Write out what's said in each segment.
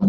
All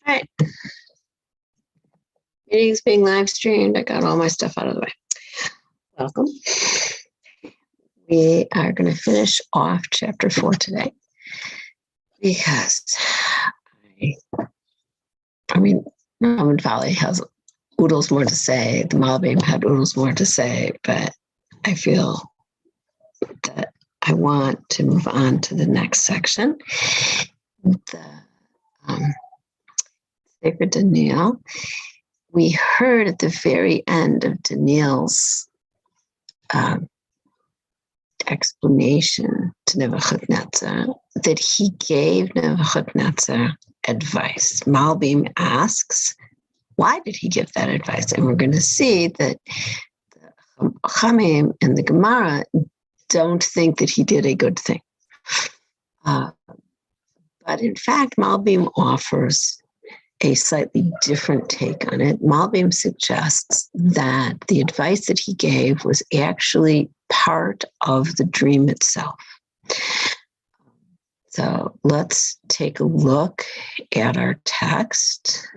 right. Meeting's being live streamed. I got all my stuff out of the way. Welcome. We are going to finish off chapter 4 today because I mean, Muhammad Valley has oodles more to say. The Malbim had oodles more to say, but I feel that I want to move on to the next section. The Sefer Daniel. We heard at the very end of Daniel's explanation to Nebuchadnezzar that he gave Nebuchadnezzar advice. Malbim asks, why did he give that advice? And we're going to see that the Chamim and the Gemara don't think that he did a good thing. But in fact, Malbim offers a slightly different take on it. Malbim suggests that the advice that he gave was actually part of the dream itself. So let's take a look at our text,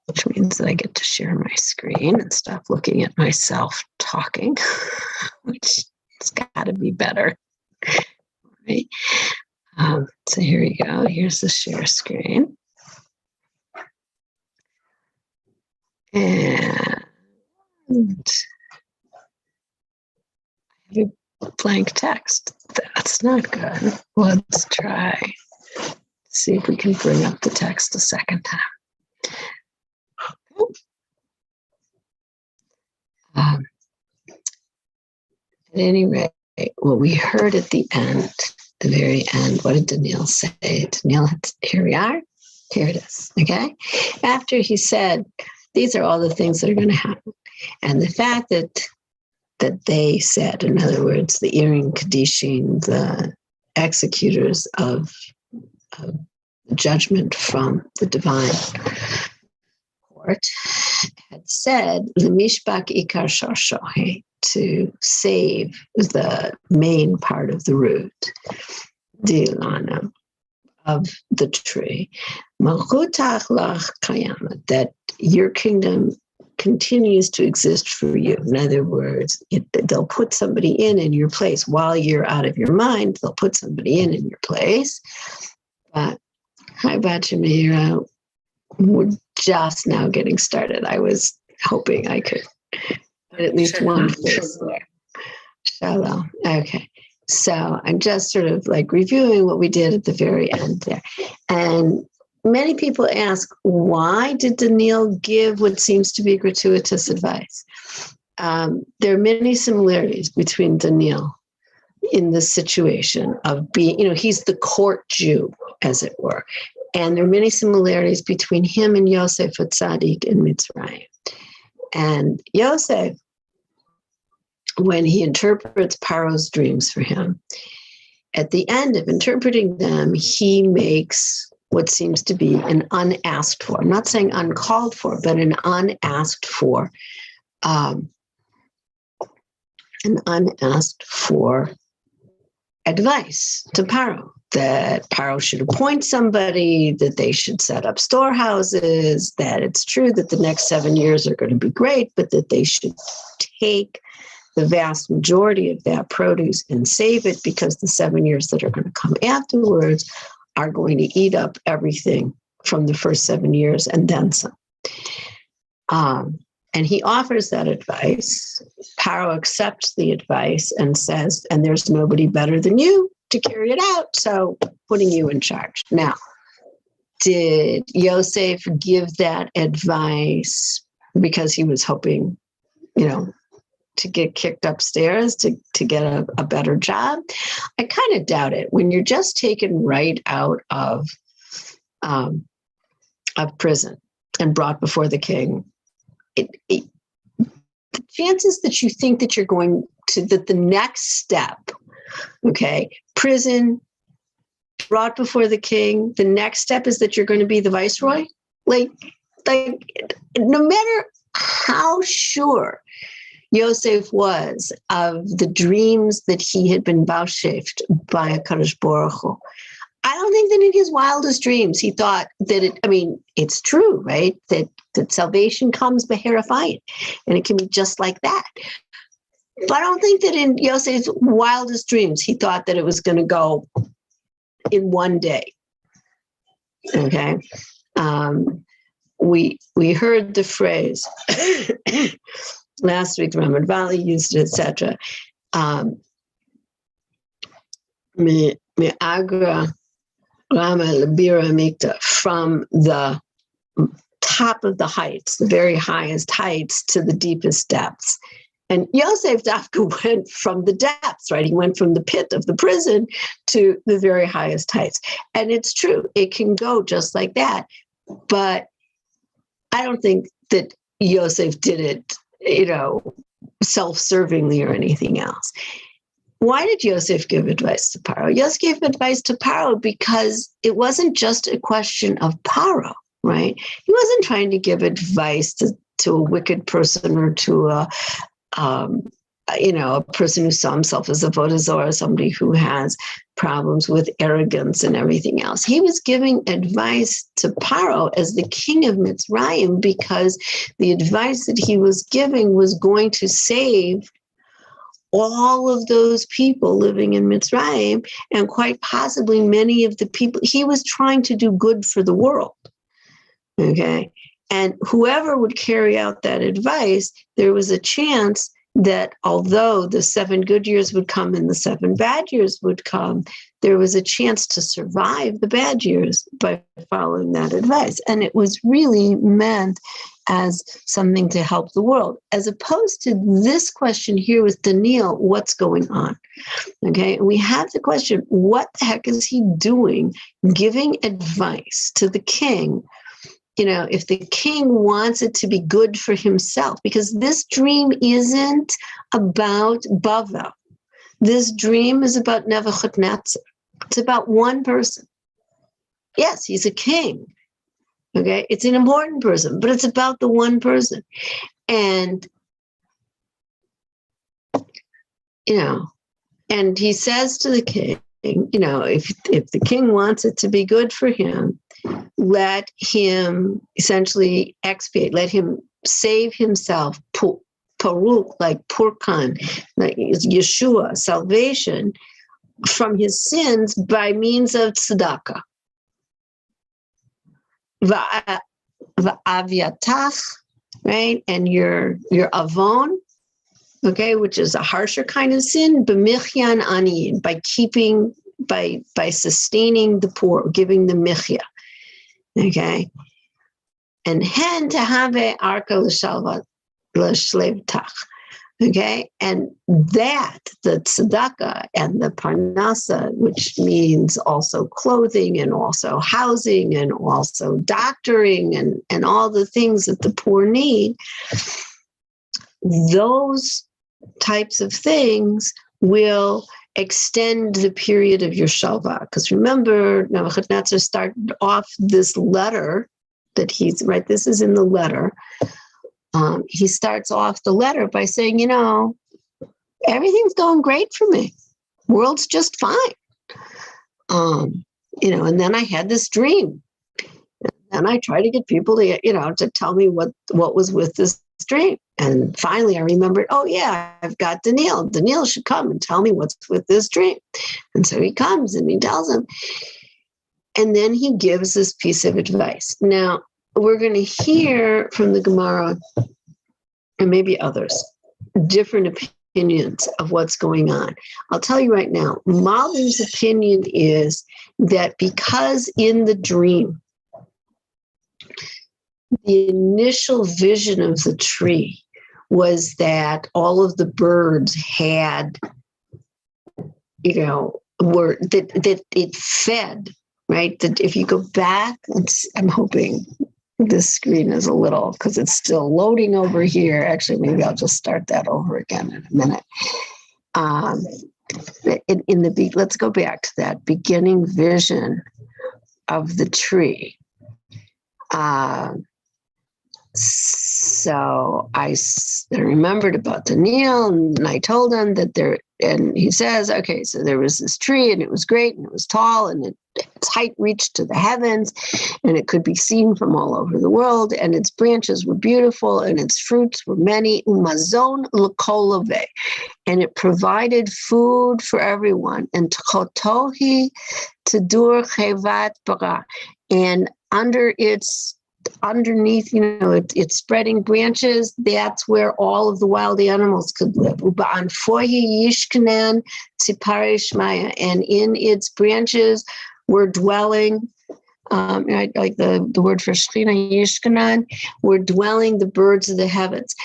which means that I get to share my screen and stop looking at myself talking, which has got to be better. Right? So here we go. Here's the share screen. And I have a blank text. That's not good. Let's try. See if we can bring up the text a second time. At any rate, what we heard at the end, the very end, what did Daniel say? Daniel, here we are. Here it is. Okay. After he said, these are all the things that are going to happen. And the fact that they said, in other words, the Irin Kadishin, the executors of judgment from the divine court, had said, L'mishbak ikar shashahe, to save the main part of the root, dilana, of the tree, malchutach lach kayama, that your kingdom continues to exist for you. In other words, they'll put somebody in your place while you're out of your mind. They'll put somebody in your place. But hi, Bachimira, we're just now getting started. I was hoping I could put at least one place there. Shalom. Okay. So I'm just sort of like reviewing what we did at the very end there. And many people ask, why did Daniel give what seems to be gratuitous advice? There are many similarities between Daniel in this situation of being, he's the court Jew, as it were. And there are many similarities between him and Yosef Tzaddik in Mitzrayim. And Yosef when he interprets Paro's dreams for him, at the end of interpreting them, he makes what seems to be an unasked for, I'm not saying uncalled for, but an unasked for advice to Paro, that Paro should appoint somebody, that they should set up storehouses, that it's true that the next 7 years are going to be great, but that they should take the vast majority of that produce and save it, because the 7 years that are going to come afterwards are going to eat up everything from the first 7 years and then some. And he offers that advice. Paro accepts the advice and says, and there's nobody better than you to carry it out, so putting you in charge. Now, did Yosef give that advice because he was hoping, to get kicked upstairs, to get a better job? I kind of doubt it. When you're just taken right out of prison and brought before the king, the chances that you think that you're going to, that the next step, okay, prison, brought before the king, the next step is that you're going to be the viceroy? Like no matter how sure Yosef was of the dreams that he had been vouchsafed by HaKadosh Baruch Hu, I don't think that in his wildest dreams he thought that it's true, right? That salvation comes beherafayit, and it can be just like that. But I don't think that in Yosef's wildest dreams he thought that it was going to go in one day. Okay, we heard the phrase last week. Ramad Valley used it, etc. Me agra Rama Labira Mikta, from the top of the heights, the very highest heights, to the deepest depths. And Yosef Dafka went from the depths, right? He went from the pit of the prison to the very highest heights. And it's true, it can go just like that. But I don't think that Yosef did it, self-servingly or anything else. Why did Yosef give advice to Paro? Yosef gave advice to Paro because it wasn't just a question of Paro, right? He wasn't trying to give advice to a wicked person or to a person who saw himself as a avodah zarah, somebody who has problems with arrogance and everything else. He was giving advice to Paro as the king of Mitzrayim, because the advice that he was giving was going to save all of those people living in Mitzrayim, and quite possibly many of the people. He was trying to do good for the world, okay? And whoever would carry out that advice, there was a chance that although the 7 good years would come and the 7 bad years would come, there was a chance to survive the bad years by following that advice. And it was really meant as something to help the world, as opposed to this question here with Daniel, what's going on? Okay, we have the question, what the heck is he doing giving advice to the king? If the king wants it to be good for himself, because this dream isn't about Bavel. This dream is about Nebuchadnezzar. It's about one person. Yes, he's a king. Okay, it's an important person, but it's about the one person. And, and he says to the king, if the king wants it to be good for him, let him essentially expiate, let him save himself, paruk, like purkan, like Yeshua, salvation, from his sins by means of tzedakah. Va'aviatach, right? And your avon, okay, which is a harsher kind of sin, b'michyan aniyin, by sustaining the poor, giving them michya. Okay, and hen tahave arka l'shlevtach. Okay, and that the tzedakah and the parnasa, which means also clothing and also housing and also doctoring and all the things that the poor need, those types of things will extend the period of your shalva. Because remember, Nebuchadnezzar started off this letter that he's, right, this is in the letter. He starts off the letter by saying, everything's going great for me. World's just fine. And then I had this dream. And I tried to get people to, to tell me what was with this dream. And finally I remembered, oh yeah, I've got Daniel. Daniel should come and tell me what's with this dream. And so he comes and he tells him. And then he gives this piece of advice. Now, we're going to hear from the Gemara, and maybe others, different opinions of what's going on. I'll tell you right now, Malbim's opinion is that because in the dream, the initial vision of the tree was that all of the birds had, that it fed, right? That if you go back, I'm hoping this screen is a little, because it's still loading over here. Actually, maybe I'll just start that over again in a minute. Let's go back to that beginning vision of the tree. So I remembered about Daniel, and I told him that and he says, okay, so there was this tree and it was great and it was tall and its height reached to the heavens and it could be seen from all over the world and its branches were beautiful and its fruits were many, umazon l'kolove, and it provided food for everyone, and tchotohi tedur chevat bara, and underneath, it's spreading branches. That's where all of the wild animals could live. And in its branches were dwelling, like the word for Shechina, Yishkanan, were dwelling the birds of the heavens.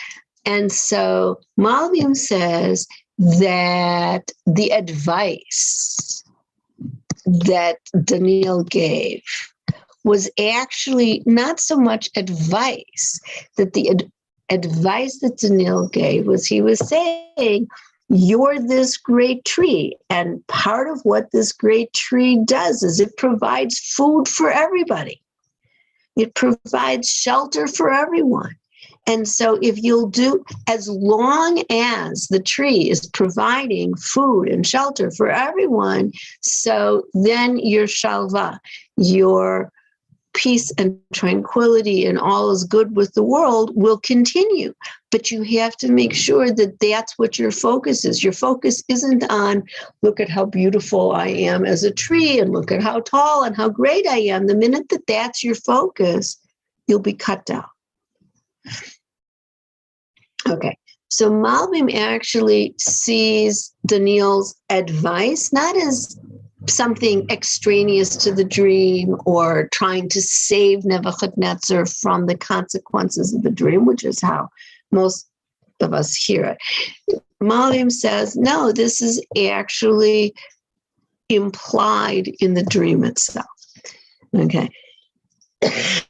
And so Malbim says that the advice that Daniel gave was actually not so much advice, that the advice that Daniel gave was, he was saying, you're this great tree. And part of what this great tree does is it provides food for everybody. It provides shelter for everyone. And so if you'll do, as long as the tree is providing food and shelter for everyone, so then your shalva, your peace and tranquility and all is good with the world will continue. But you have to make sure that that's what your focus is. Your focus isn't on, look at how beautiful I am as a tree and look at how tall and how great I am. The minute that that's your focus, you'll be cut down. Okay, so Malbim actually sees Daniel's advice not as something extraneous to the dream or trying to save Nebuchadnezzar from the consequences of the dream, which is how most of us hear it. Malbim says, no, this is actually implied in the dream itself. Okay.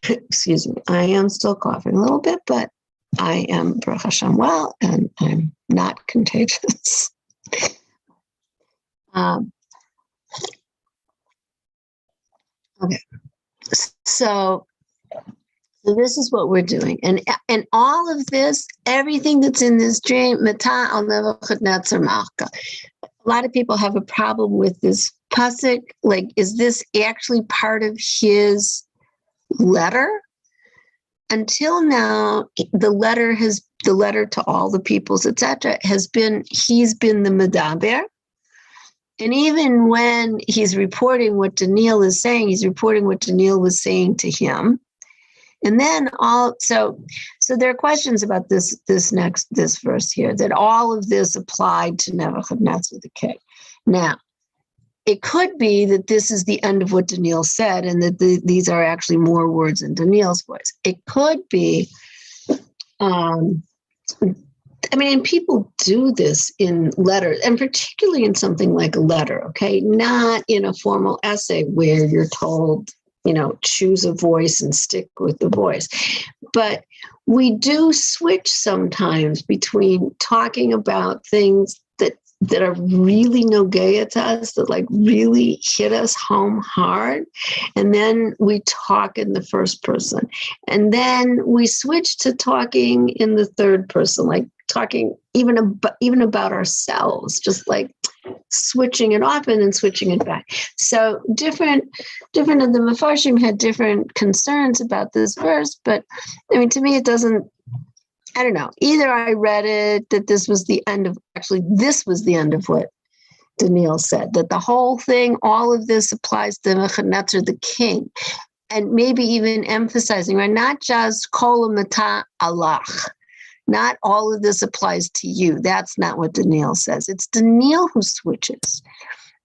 Excuse me. I am still coughing a little bit, but I am, Baruch Hashem, well, and I'm not contagious. Okay, so this is what we're doing, and all of this, everything that's in this dream, Mata al Nebuchadnezzar Malka. A lot of people have a problem with this pasuk. Like, is this actually part of his letter? Until now, the letter to all the peoples, etc., he's been the medaber. And even when he's reporting what Daniel is saying, he's reporting what Daniel was saying to him. And then so there are questions about this verse here, that all of this applied to Nebuchadnezzar the king. Now, it could be that this is the end of what Daniel said, and that these are actually more words in Daniel's voice. It could be, and people do this in letters, and particularly in something like a letter, okay? Not in a formal essay where you're told, choose a voice and stick with the voice. But we do switch sometimes between talking about things that are really nogea to us, that like really hit us home hard. And then we talk in the first person. And then we switch to talking in the third person, like talking even about ourselves, just like switching it off and then switching it back. So different of the Mefarshim had different concerns about this verse, but I mean, to me, it doesn't, I don't know. Either I read it that this was the end of what Daniel said, that the whole thing, all of this applies to Nebuchadnezzar, the king, and maybe even emphasizing, right? Not just kol mata Allah. Not all of this applies to you. That's not what Daniel says. It's Daniel who switches.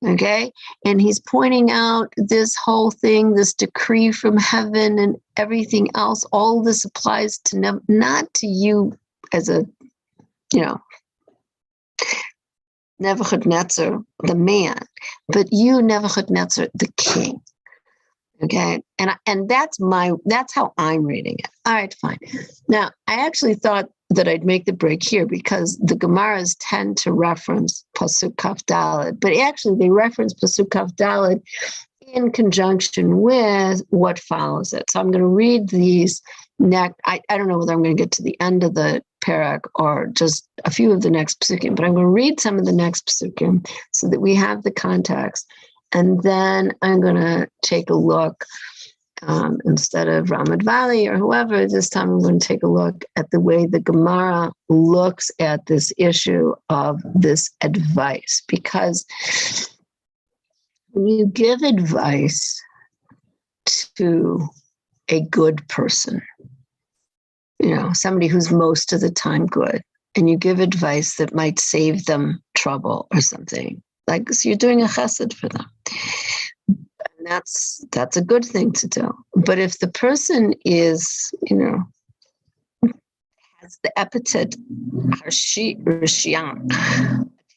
Okay. And he's pointing out this whole thing, this decree from heaven and everything else. All this applies to not to you as a, Nebuchadnezzar, the man, but you, Nebuchadnezzar, the king. Okay. And that's how I'm reading it. All right, fine. Now, I actually thought that I'd make the break here because the Gemaras tend to reference Pasuk Kaf Daled, but actually they reference Pasuk Kaf Daled in conjunction with what follows it. So I'm going to read these next. I don't know whether I'm going to get to the end of the parak or just a few of the next psukim, but I'm going to read some of the next psukim so that we have the context. And then I'm going to take a look, instead of Ramat Valley or whoever, this time I'm going to take a look at the way the Gemara looks at this issue of this advice. Because when you give advice to a good person, somebody who's most of the time good, and you give advice that might save them trouble or something, like, so you're doing a chesed for them. And that's a good thing to do. But if the person is, has the epithet Rishian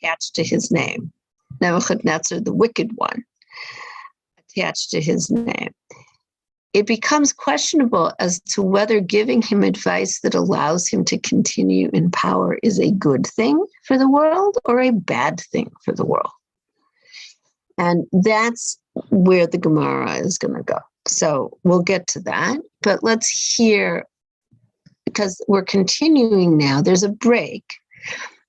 attached to his name, Nebuchadnezzar, the wicked one, attached to his name, it becomes questionable as to whether giving him advice that allows him to continue in power is a good thing for the world or a bad thing for the world. And that's where the Gemara is going to go. So we'll get to that, but let's hear, because we're continuing now, there's a break.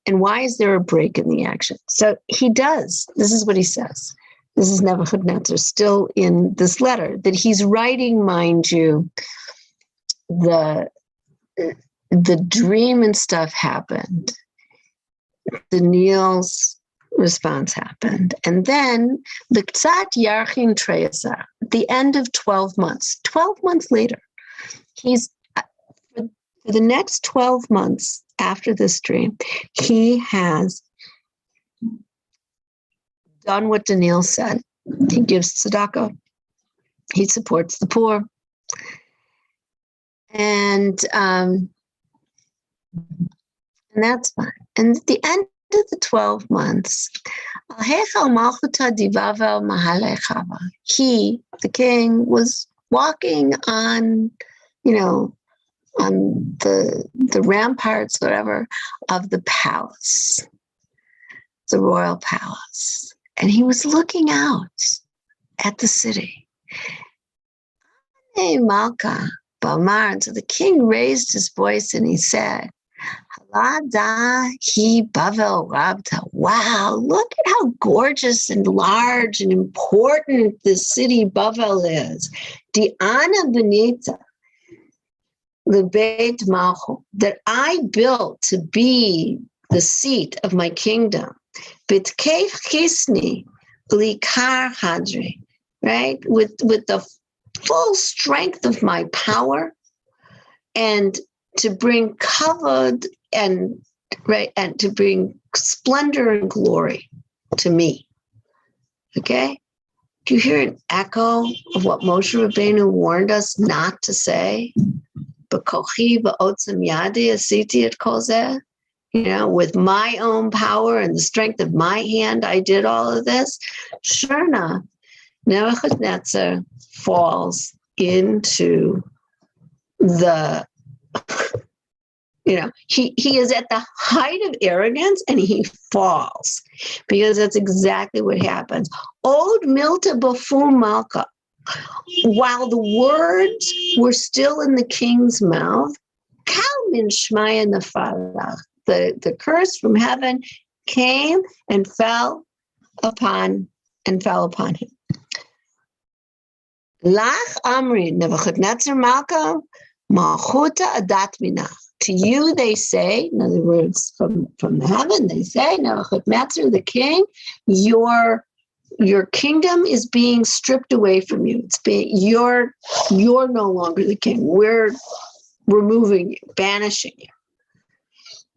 And why is there a break in the action? So he does, this is what he says. This is Nebuchadnezzar still in this letter that he's writing, mind you, the dream and stuff happened. Daniel's response happened. And then the Ktsat Yarchin Treyasa, the end of 12 months, 12 months later, he's for the next 12 months after this dream, he has done what Daniel said. He gives tzedakah. He supports the poor. And that's fine. And at the end of the 12 months, he, the king, was walking on, on the ramparts, whatever, of the palace, the royal palace. And he was looking out at the city. Hey, Malka, Bamar. And so the king raised his voice and he said, Halada hi Bavel Rabta. Wow, look at how gorgeous and large and important this city Bavel is. Diana Benita, the Beit Malchut, that I built to be the seat of my kingdom. Bitkeif Chisni, Likar Hadri, right? With the full strength of my power, and to bring kavod and to bring splendor and glory to me. Okay? Do you hear an echo of what Moshe Rabbeinu warned us not to say? B'kochi v'otzem yadi asiti et kol zeh. With my own power and the strength of my hand, I did all of this. Sure enough, Nebuchadnezzar falls into the, he is at the height of arrogance and he falls, because that's exactly what happens. Od milta before Malka, while the words were still in the king's mouth, kal min shmaya nefalach, the curse from heaven came and fell upon him. Lach amri Nebuchadnezzar Malka malchuta adat minach. To you they say, in other words, from the heaven, they say, Nebuchadnezzar, the king, your kingdom is being stripped away from you. You're no longer the king. We're removing you, banishing you.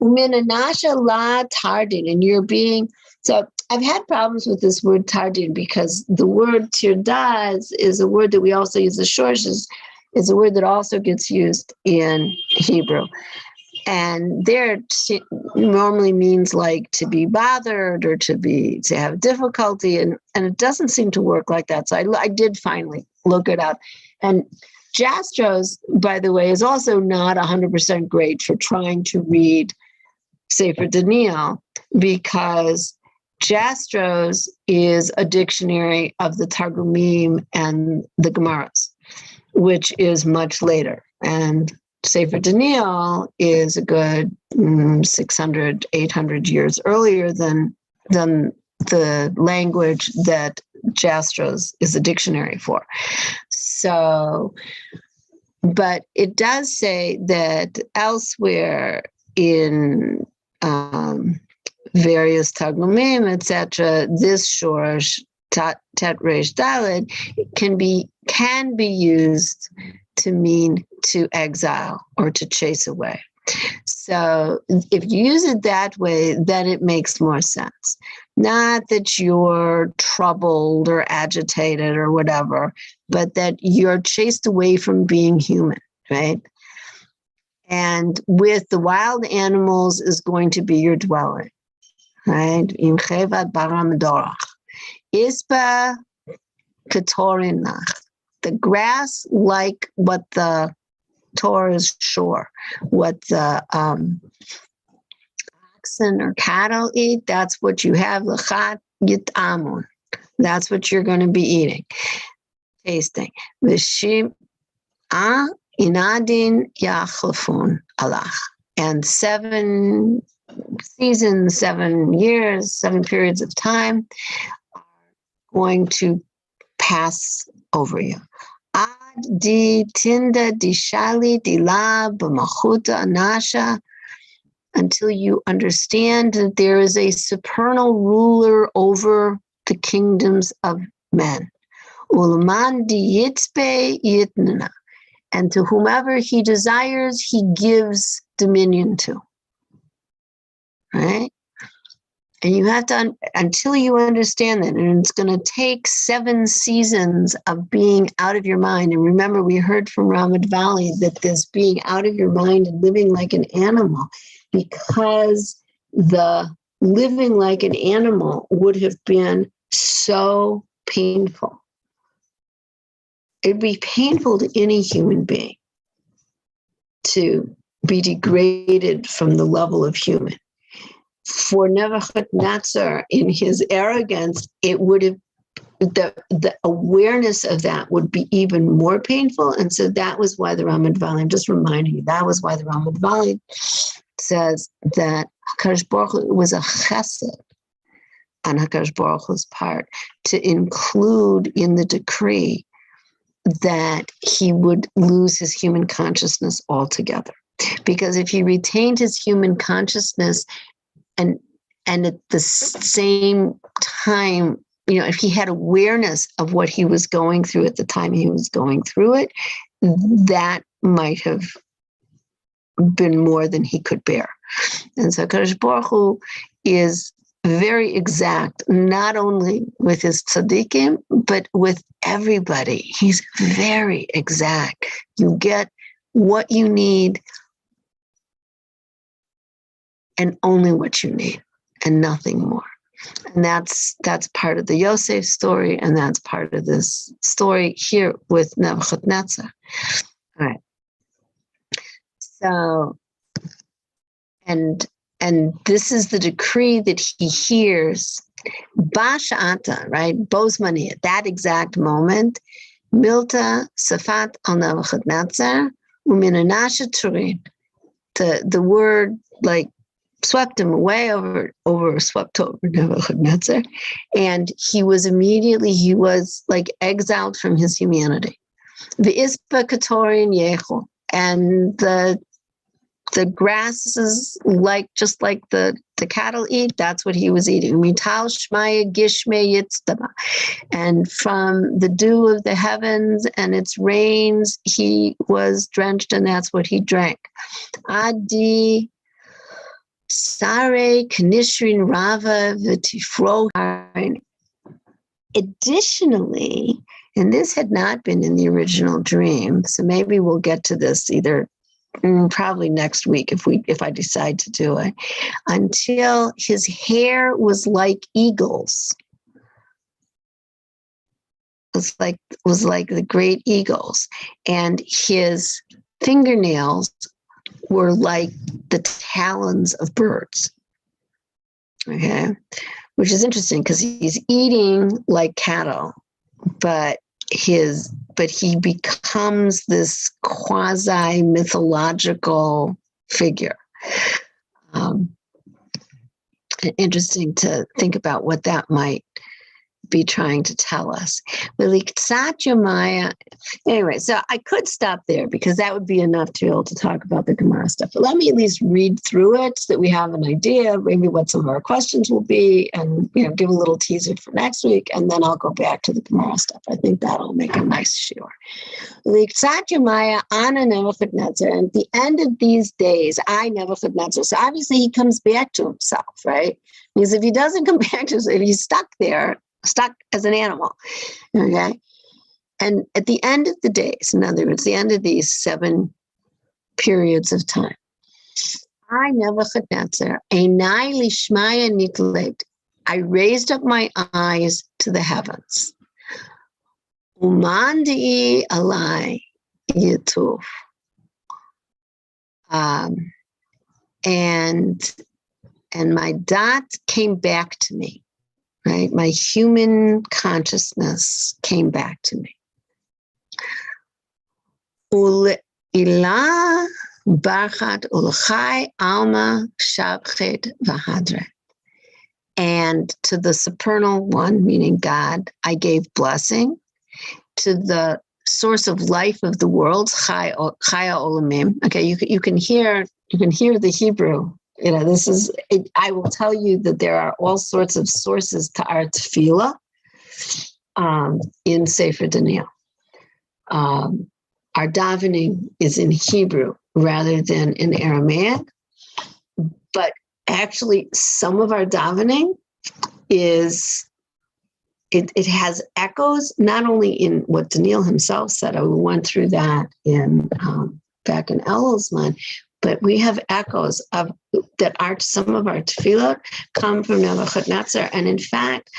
Uminanasha la tardin, and you're being. So I've had problems with this word tardin, because the word tirdas is a word that we also use as shorsh, is a word that also gets used in Hebrew. And there normally means like to be bothered or to have difficulty. And it doesn't seem to work like that. So I did finally look it up. And Jastrows, by the way, is also not 100% great for trying to read Sefer Daniel, because Jastrows is a dictionary of the Targumim and the Gemaras, which is much later. And Sefer Daniel is a good 600, 800 years earlier than the language that Jastrows is a dictionary for. So, but it does say that elsewhere in various Targumim, etc., this shorsh tet resh daled can be used to mean to exile or to chase away. So if you use it that way, then it makes more sense. Not that you're troubled or agitated or whatever, but that you're chased away from being human, right? And with the wild animals is going to be your dwelling, right? In chevat baram ispa katorinach. The grass, like what the Torah is shore, what the oxen or cattle eat, that's what you have. L'chat yitamun. That's what you're going to be eating, tasting. V'shim inadin yachlefun alach. And 7 seasons, 7 years, 7 periods of time are going to pass over you. Ad di tinda di shali di la b'machuta anasha, until you understand that there is a supernal ruler over the kingdoms of men. Ulman di yitzpe yitnana, and to whomever he desires, he gives dominion to. Right? And you have to, until you understand that, and it's going to take 7 seasons of being out of your mind. And remember, we heard from Ramat Valley that this being out of your mind and living like an animal, because the living like an animal would have been so painful. It'd be painful to any human being to be degraded from the level of human. For Nebuchadnezzar, in his arrogance, it would have, the awareness of that would be even more painful. And so that was why the Ramat Valley, I'm just reminding you, that was why the Ramat Valley says that HaKadosh Baruch Hu was a chesed on HaKadosh Baruch Hu's part to include in the decree that he would lose his human consciousness altogether. Because if he retained his human consciousness, and at the same time, if he had awareness of what he was going through at the time he was going through it, that might have been more than he could bear. And so Kadosh Baruch Hu is very exact, not only with his tzaddikim, but with everybody. He's very exact. You get what you need and only what you need and nothing more. And that's part of the Yosef story, and that's part of this story here with Nebuchadnezzar. All right. So, and this is the decree that he hears. Bash'ata, right? Bozmani, at that exact moment, Milta Safat al Nebuchadnezzar, Uminanasha Turin. The word like swept him away, swept over Nebuchadnezzar, and he was like exiled from his humanity. The Ispa Katorin Yecho, and the grasses, just like the cattle eat, that's what he was eating. Mital Shmaya Gishme Yitztaba. And from the dew of the heavens and its rains, he was drenched, and that's what he drank. Adi Sare Kanishrin Rava Vitifro. Additionally, and this had not been in the original dream, so maybe we'll get to this either probably next week if I decide to do it, until his hair was like eagles. Was like the great eagles, and his fingernails were like the talons of birds. Okay, which is interesting because he's eating like cattle, but he becomes this quasi-mythological figure. Interesting to think about what that might be trying to tell us. Anyway, so I could stop there because that would be enough to be able to talk about the Gemara stuff. But let me at least read through it so that we have an idea, maybe what some of our questions will be, and give a little teaser for next week, and then I'll go back to the Gemara stuff. I think that'll make a nice shiur. And at the end of these days, I Nebuchadnezzar. So obviously he comes back to himself, right? Because if he doesn't come back to himself, if he's stuck as an animal, okay? And at the end of the days, in other words, the end of these 7 periods of time, I, Nebuchadnezzar, Einai lishmaya nitled, I raised up my eyes to the heavens. Umandi alai yituf. And my dot came back to me. Right? My human consciousness came back to me. Ilah barchat ulchai alma shabchet v'hadret. And to the supernal one, meaning God, I gave blessing. To the source of life of the worlds, chaya olamim. Okay, you can hear the Hebrew. This is, I will tell you that there are all sorts of sources to our tefillah in Sefer Daniel. Our davening is in Hebrew rather than in Aramaic, but actually some of our davening it has echoes, not only in what Daniel himself said. We went through that in back in Elul's mind, but we have echoes of that. Some of our tefillah come from Nebuchadnezzar, and in fact,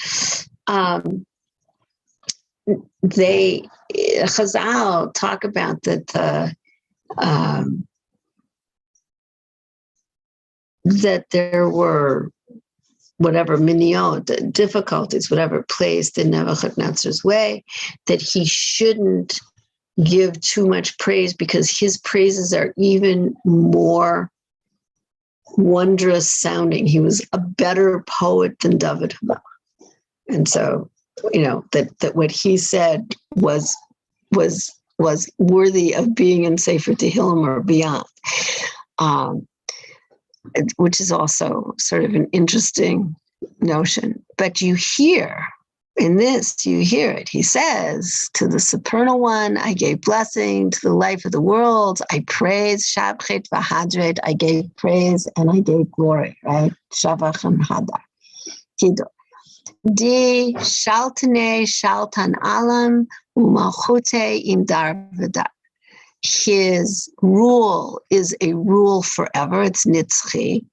Chazal talk about that that there were whatever miniot, difficulties, whatever placed in Nebuchadnezzar's way, that he shouldn't give too much praise because his praises are even more wondrous sounding. He was a better poet than David. And so, that what he said was worthy of being in Sefer Tehillim or beyond, which is also sort of an interesting notion. But you hear it. He says, to the supernal one, I gave blessing. To the life of the world, I praise. Shabchet v'hadret, I gave praise and I gave glory, right? Shavach and hadar. Kido. Di shaltane shaltan alam umalchute imdar v'dar. His rule is a rule forever. It's nitzchi.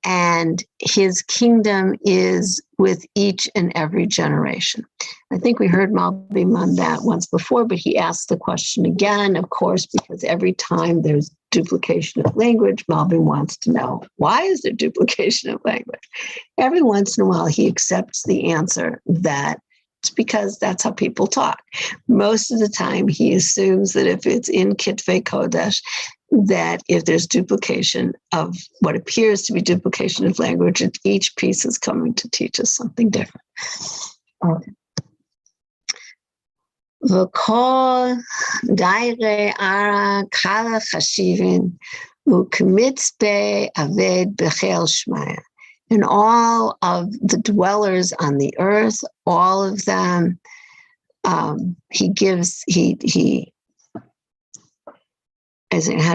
and his kingdom is with each and every generation. I think we heard Malbim on that once before, but he asked the question again, of course, because every time there's duplication of language, Malbim wants to know, why is there duplication of language? Every once in a while, he accepts the answer that it's because that's how people talk. Most of the time, he assumes that if it's in Kitvei Kodesh, that if there's duplication of what appears to be duplication of language, each piece is coming to teach us something different. Okay. V'kol daire ara kala chashivin u'kmitzpe aved bechel shmaya. And all of the dwellers on the earth, all of them, he gives, how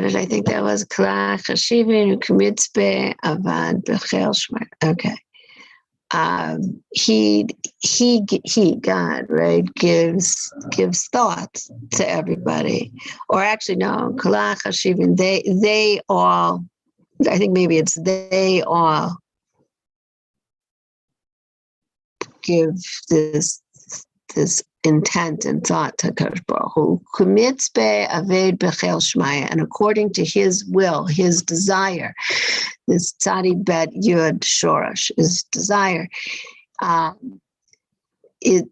did I think that was? Okay. He, God, right, gives thoughts to everybody. Or actually, no, they all, I think maybe it's they all give this intent and thought to Kadosh Baruch Hu, and according to his will, his desire, this tzadi bet yud shorash, his desire,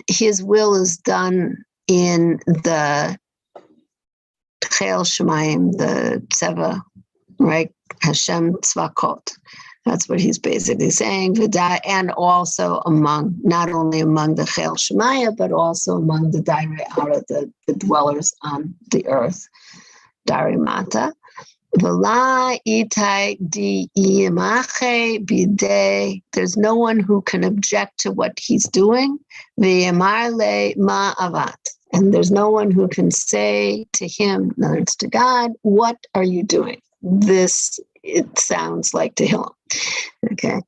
his will is done in the Chel Shemayim, the Tseva, right? Hashem Tzvakot. That's what he's basically saying. And also not only among the Chel Shemaya, but also among the Dairei Ara, the dwellers on the earth. Dairei Mata. There's no one who can object to what he's doing. And there's no one who can say to him, in other words, to God, what are you doing? This, it sounds like Tehillim. Okay.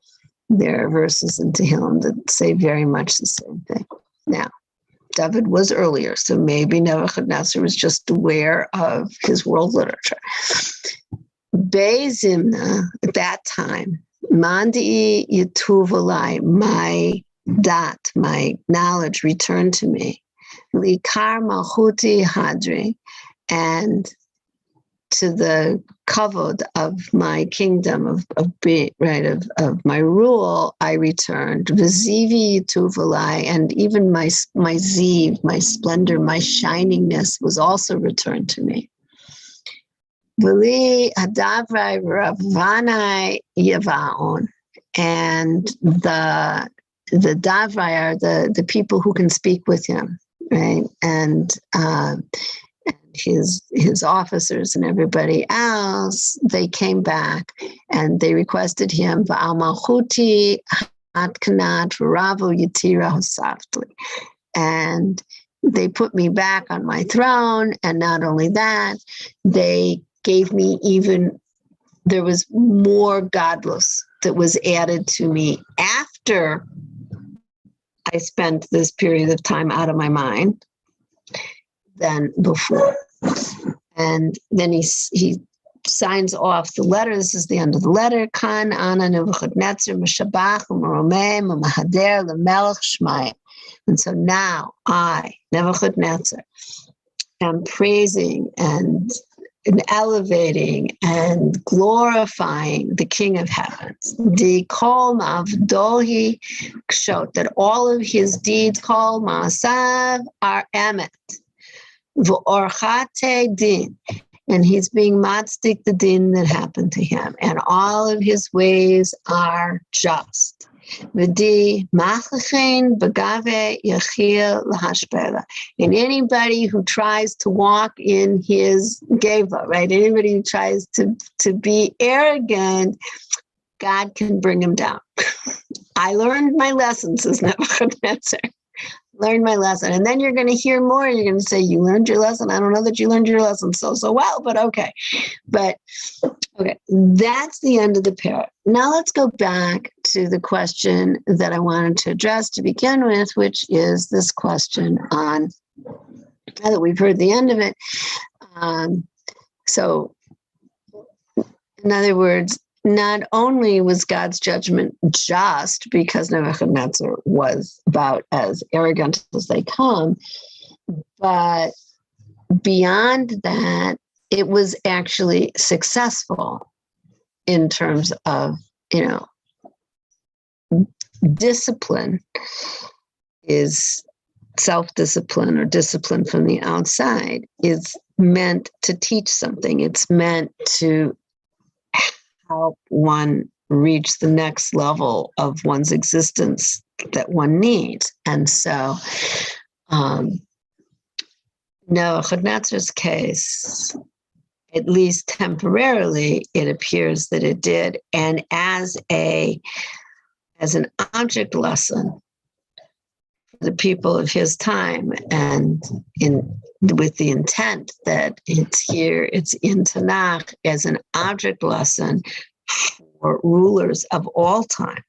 There are verses in Tehillim that say very much the same thing. Now, David was earlier, so maybe Nebuchadnezzar was just aware of his world literature. Be'ezimna, at that time, Mandi Yituvalai, my knowledge returned to me. Likar Malchuti Hadri, and to the kavod of my kingdom, of my rule, I returned. V'zivi Yituvalai, and even my ziv, my splendor, my shiningness was also returned to me. V'li hadavrai ravanai yavaon, and the davrai are the people who can speak with him, right? And his officers and everybody else, they came back and they requested him, V'al malchuti atkanat v'ravo yitira hosaftli, and they put me back on my throne. And not only that, they gave me there was more godless that was added to me after I spent this period of time out of my mind than before. And then he signs off the letter. This is the end of the letter. Kan ana Nebuchadnezzar m'shabach u'meromeh u'mahader l'melech shmaya. And so now I, Nebuchadnezzar, am praising and elevating and glorifying the King of Heavens. The kol ma'avdohi kshot, that all of his deeds, kol ma'asav, are emet. V'orchate din, and he's being matzdik the din that happened to him, and all of his ways are just. V'di machlechen begave yachil lahashpela, and anybody who tries to walk in his geva, right? Anybody who tries to be arrogant, God can bring him down. I learned my lesson, says Nebuchadnezzar. Learn my lesson. And then you're going to hear more. You're going to say, you learned your lesson. I don't know that you learned your lesson so well, but okay. But okay, that's the end of the parrot. Now let's go back to the question that I wanted to address to begin with, which is this question on, now that we've heard the end of it. So in other words, not only was God's judgment just because Nebuchadnezzar was about as arrogant as they come, but beyond that, it was actually successful in terms of, discipline is self-discipline or discipline from the outside is meant to teach something. It's meant to help one reach the next level of one's existence that one needs. And so, Nebuchadnezzar's case, at least temporarily, it appears that it did. And as an object lesson for the people of his time, and with the intent that it's in Tanakh as an object lesson for rulers of all time.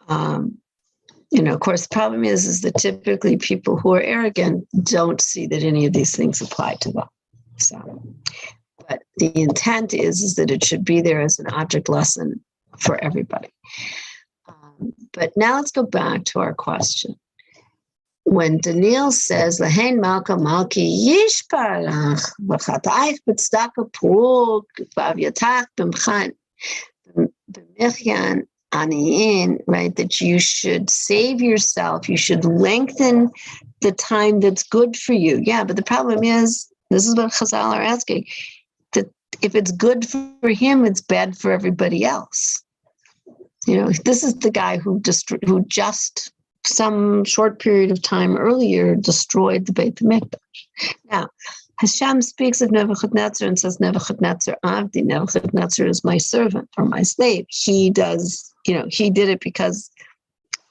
Of course, the problem is that typically people who are arrogant don't see that any of these things apply to them. So, but the intent is that it should be there as an object lesson for everybody. But now let's go back to our question. When Daniel says, "Lahain Malka Malki Yishparach v'chataich b'tzedakah puruk v'avyatach b'mchan b'michyan aniyin," right? That you should save yourself. You should lengthen the time that's good for you. Yeah, but the problem is, this is what Chazal are asking, that if it's good for him, it's bad for everybody else. This is the guy who just some short period of time earlier destroyed the Beit HaMikdash. Now, Hashem speaks of Nebuchadnezzar and says, "Nebuchadnezzar Avdi," Nebuchadnezzar is my servant or my slave. He does, he did it because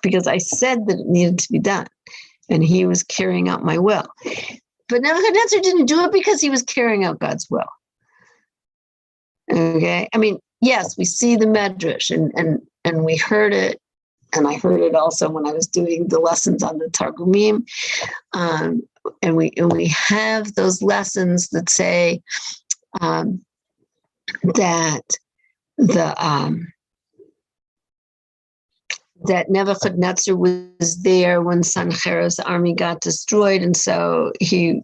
I said that it needed to be done, and he was carrying out my will. But Nebuchadnezzar didn't do it because he was carrying out God's will. Okay, I mean, yes, we see the Medrash, and we heard it, and I heard it also when I was doing the lessons on the Targumim, and we have those lessons that say that that Nebuchadnezzar was there when Sancherib's army got destroyed, and so he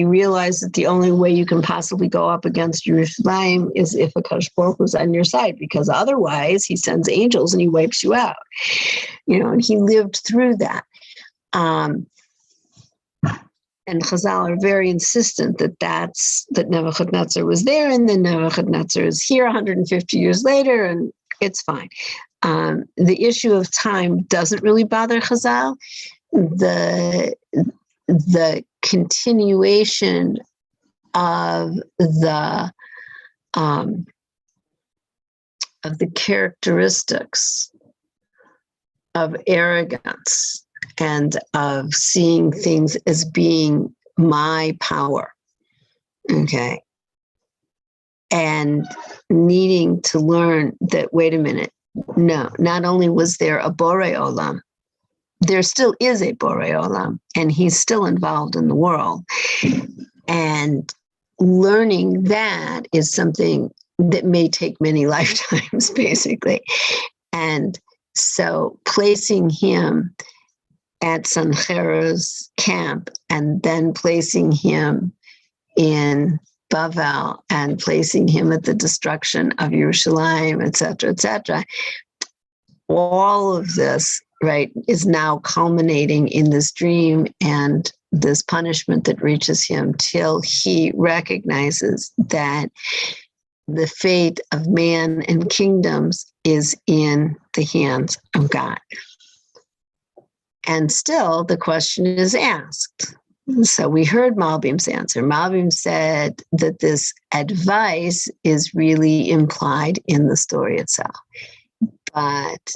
realized that the only way you can possibly go up against Yerushalayim is if HaKadosh Baruch Hu is on your side, because otherwise he sends angels and he wipes you out. And he lived through that. And Chazal are very insistent that Nebuchadnezzar was there, and then Nebuchadnezzar is here 150 years later, and it's fine. The issue of time doesn't really bother Chazal. The continuation of the characteristics of arrogance and of seeing things as being my power, okay, and needing to learn that, wait a minute, no, not only was there a Borei Olam, there still is a Borei Olam, and he's still involved in the world. And learning that is something that may take many lifetimes, basically. And so placing him at Sancherib's camp, and then placing him in Bavel, and placing him at the destruction of Yerushalayim, et cetera, all of this, right, is now culminating in this dream and this punishment that reaches him till he recognizes that the fate of man and kingdoms is in the hands of God. And still the question is asked. So we heard Malbim's answer. Malbim said that this advice is really implied in the story itself. But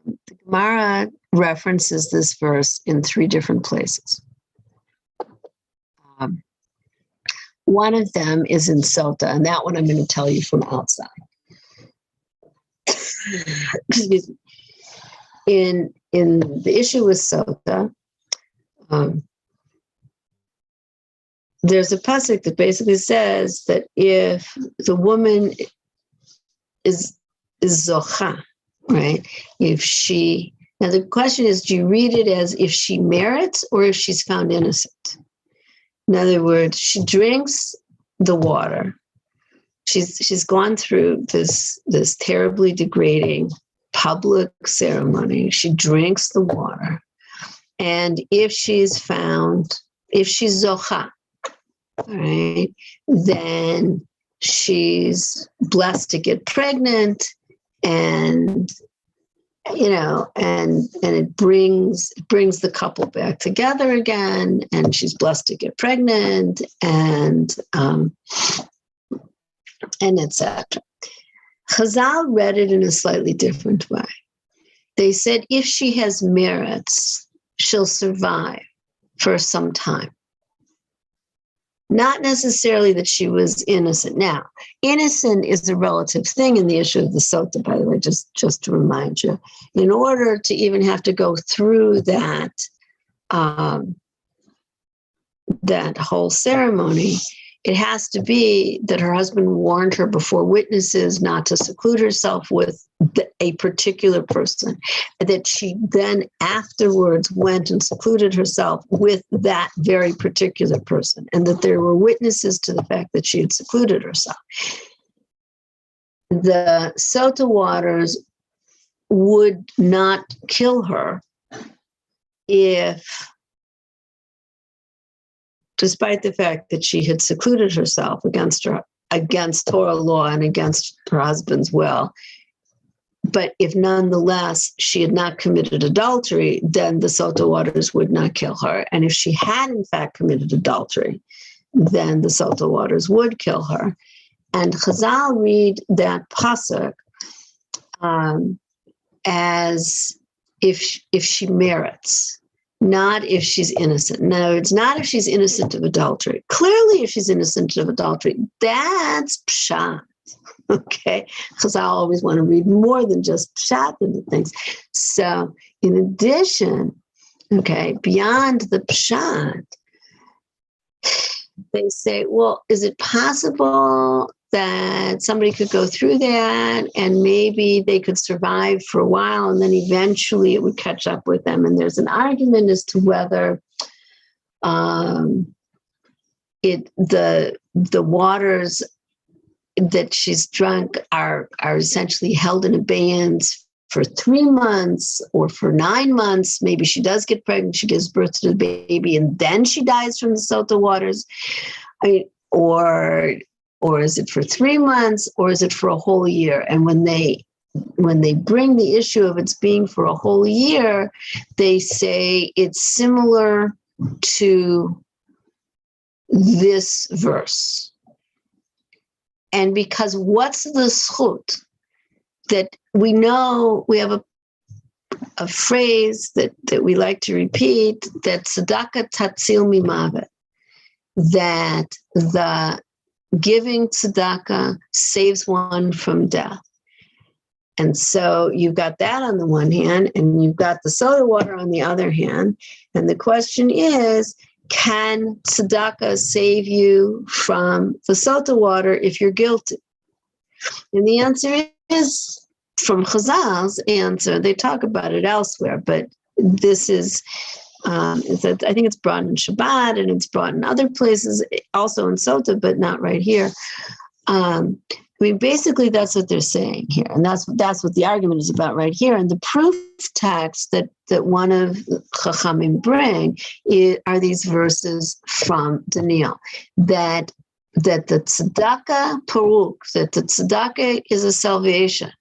the Gemara references this verse in 3 different places. One of them is in Sota, and that one I'm going to tell you from outside. Excuse me. In the issue with Sota, there's a pasuk that basically says that if the woman is zocha, right? Now the question is, do you read it as if she merits or if she's found innocent? In other words, she drinks the water. She's gone through this terribly degrading public ceremony. She drinks the water. And if she's zocha, right, then she's blessed to get pregnant, and it brings the couple back together again, and she's blessed to get pregnant, and etc. Chazal read it in a slightly different way. They said if she has merits, she'll survive for some time. Not necessarily that she was innocent. Now, innocent is a relative thing in the issue of the sota, by the way, just to remind you. In order to even have to go through that whole ceremony, it has to be that her husband warned her before witnesses not to seclude herself with a particular person, that she then afterwards went and secluded herself with that very particular person, and that there were witnesses to the fact that she had secluded herself. The sota waters would not kill her if, despite the fact that she had secluded herself against Torah law and against her husband's will, but if nonetheless she had not committed adultery, then the sota waters would not kill her. And if she had in fact committed adultery, then the sota waters would kill her. And Chazal read that pasuk as if she merits, not if she's innocent. No, it's not if she's innocent of adultery. Clearly, if she's innocent of adultery, that's pshat. Okay, because I always want to read more than just pshat into things. So, in addition, okay, beyond the pshat, they say, well, is it possible that somebody could go through that and maybe they could survive for a while and then eventually it would catch up with them? And there's an argument as to whether the waters that she's drunk are essentially held in abeyance for 3 months or for 9 months. Maybe she does get pregnant, she gives birth to the baby, and then she dies from the sota waters. Or is it for 3 months, or is it for a whole year? And when they bring the issue of it's being for a whole year, they say it's similar to this verse. And because what's the zchut that we know, we have a phrase that we like to repeat, that tzedakah tatzil mimavet, that the giving tzedakah saves one from death. And so you've got that on the one hand, and you've got the sota water on the other hand. And the question is, can tzedakah save you from the sota water if you're guilty? And the answer is, from Chazal's answer, they talk about it elsewhere, but this is, I think it's brought in Shabbat and it's brought in other places, also in sota, but not right here. Basically, that's what they're saying here, and that's what the argument is about right here. And the proof text that one of Chachamim bring are these verses from Daniel, that the tzedakah paruk, that the tzedakah is a salvation.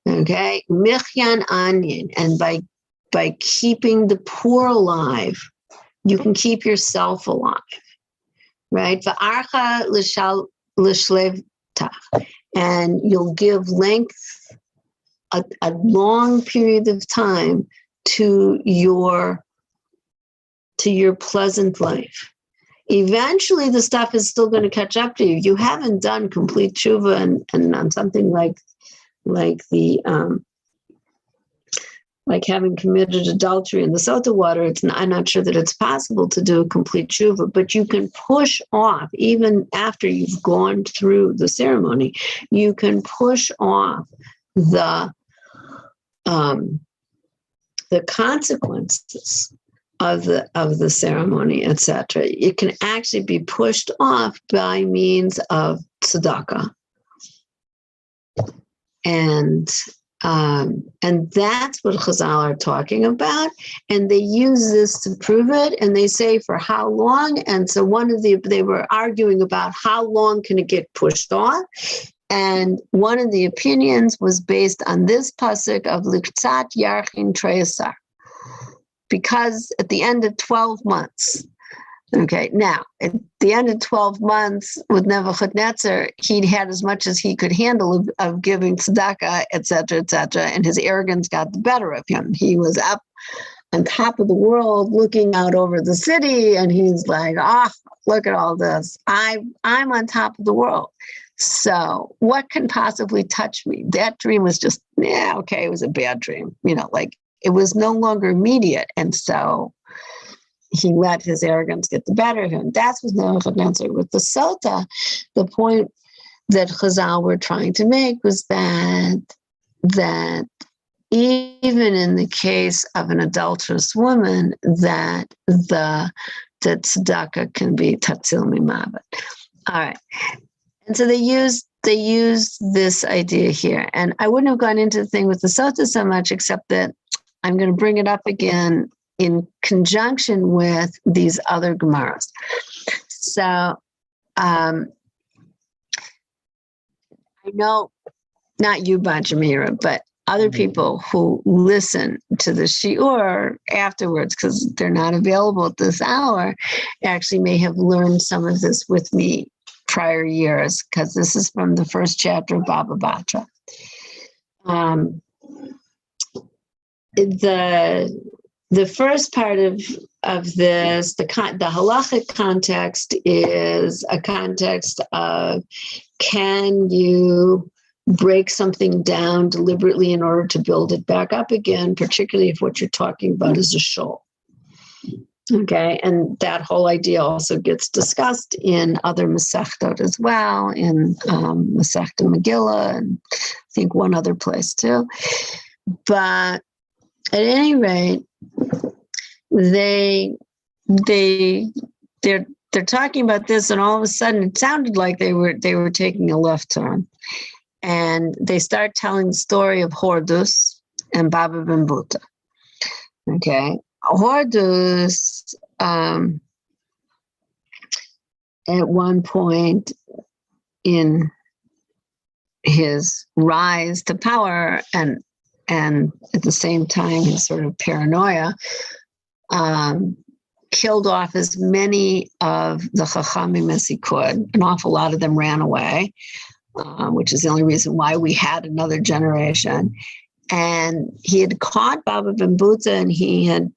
Okay, michyan anyin, and by keeping the poor alive, you can keep yourself alive, right? Va'archa l'shlev. And you'll give length, a long period of time to your pleasant life. Eventually, the stuff is still going to catch up to you. You haven't done complete tshuva and on something like the like having committed adultery in the sota water, I'm not sure that it's possible to do a complete tshuva, but you can push off, even after you've gone through the ceremony, you can push off the consequences of the ceremony, etc. It can actually be pushed off by means of tzedakah. And that's what Chazal are talking about. And they use this to prove it. And they say for how long. And so they were arguing about how long can it get pushed off. And one of the opinions was based on this pasuk of Liktzat Yarchin Treyasar, because at the end of 12 months, okay, now at the end of 12 months with Nebuchadnezzar, he'd had as much as he could handle of giving tzedakah, etc., and his arrogance got the better of him. He was up on top of the world, looking out over the city, and he's like, look at all this. I'm on top of the world. So what can possibly touch me? That dream was just, it was a bad dream. Like it was no longer immediate. And so he let his arrogance get the better of him. That's what Nebuchadnezzar. With the sota, the point that Chazal were trying to make was that even in the case of an adulterous woman, that the tzedakah can be tatzil mimavet. All right. And so they used this idea here. And I wouldn't have gone into the thing with the sota so much, except that I'm going to bring it up again in conjunction with these other Gemaras. So I know, not you, Bajamira, but other people who listen to the shiur afterwards, because they're not available at this hour, actually may have learned some of this with me prior years, because this is from the first chapter of Baba Batra. The first part of this, the halachic context is a context of, can you break something down deliberately in order to build it back up again, particularly if what you're talking about is a shul. Okay, and that whole idea also gets discussed in other Masechtot as well, in Masechta Megillah, and I think one other place too. But at any rate, they're talking about this, and all of a sudden it sounded like they were taking a left turn, and they start telling the story of Hordus and Baba Ben Buta. Okay. Hordus, at one point in his rise to power and at the same time his sort of paranoia, killed off as many of the Chachamim as he could. An awful lot of them ran away, which is the only reason why we had another generation. And he had caught Baba Ben Buta, and he had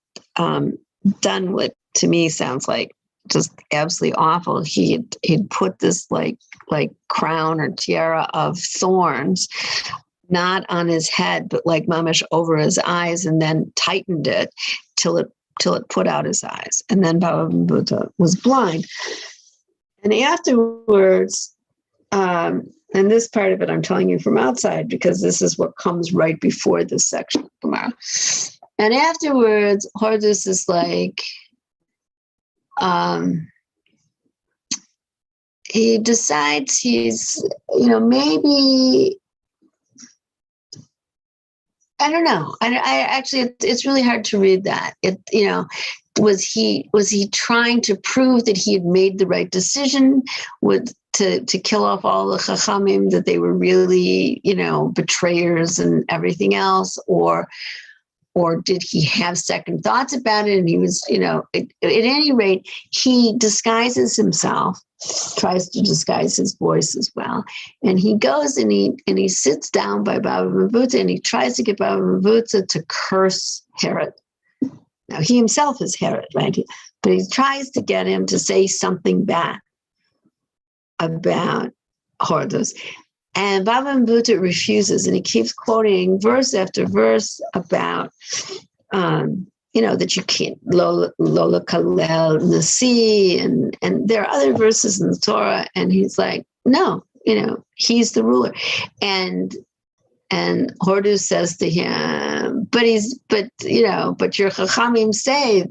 done what to me sounds like just absolutely awful. He'd put this like crown or tiara of thorns, not on his head, but like mamish over his eyes, and then tightened it till it put out his eyes. And then Baba Ben Buta was blind. And afterwards, and this part of it I'm telling you from outside, because this is what comes right before this section of Gemara. And afterwards, Hordus is like, he decides he's, maybe, I don't know. I actually, it's really hard to read that. Was he trying to prove that he had made the right decision to kill off all the Chachamim, that they were really, betrayers and everything else, or did he have second thoughts about it? And he was, at any rate, he disguises himself, tries to disguise his voice as well. And he goes and he sits down by Baba Ben Buta, and he tries to get Baba Ben Buta to curse Herod. Now, he himself is Herod, right? But he tries to get him to say something bad about Hordus. And Baba Buddha refuses, and he keeps quoting verse after verse about, that you can't, Lola Kalel Nasi, and there are other verses in the Torah, and he's like, no, he's the ruler. And Hordu says to him, but your Chachamim say,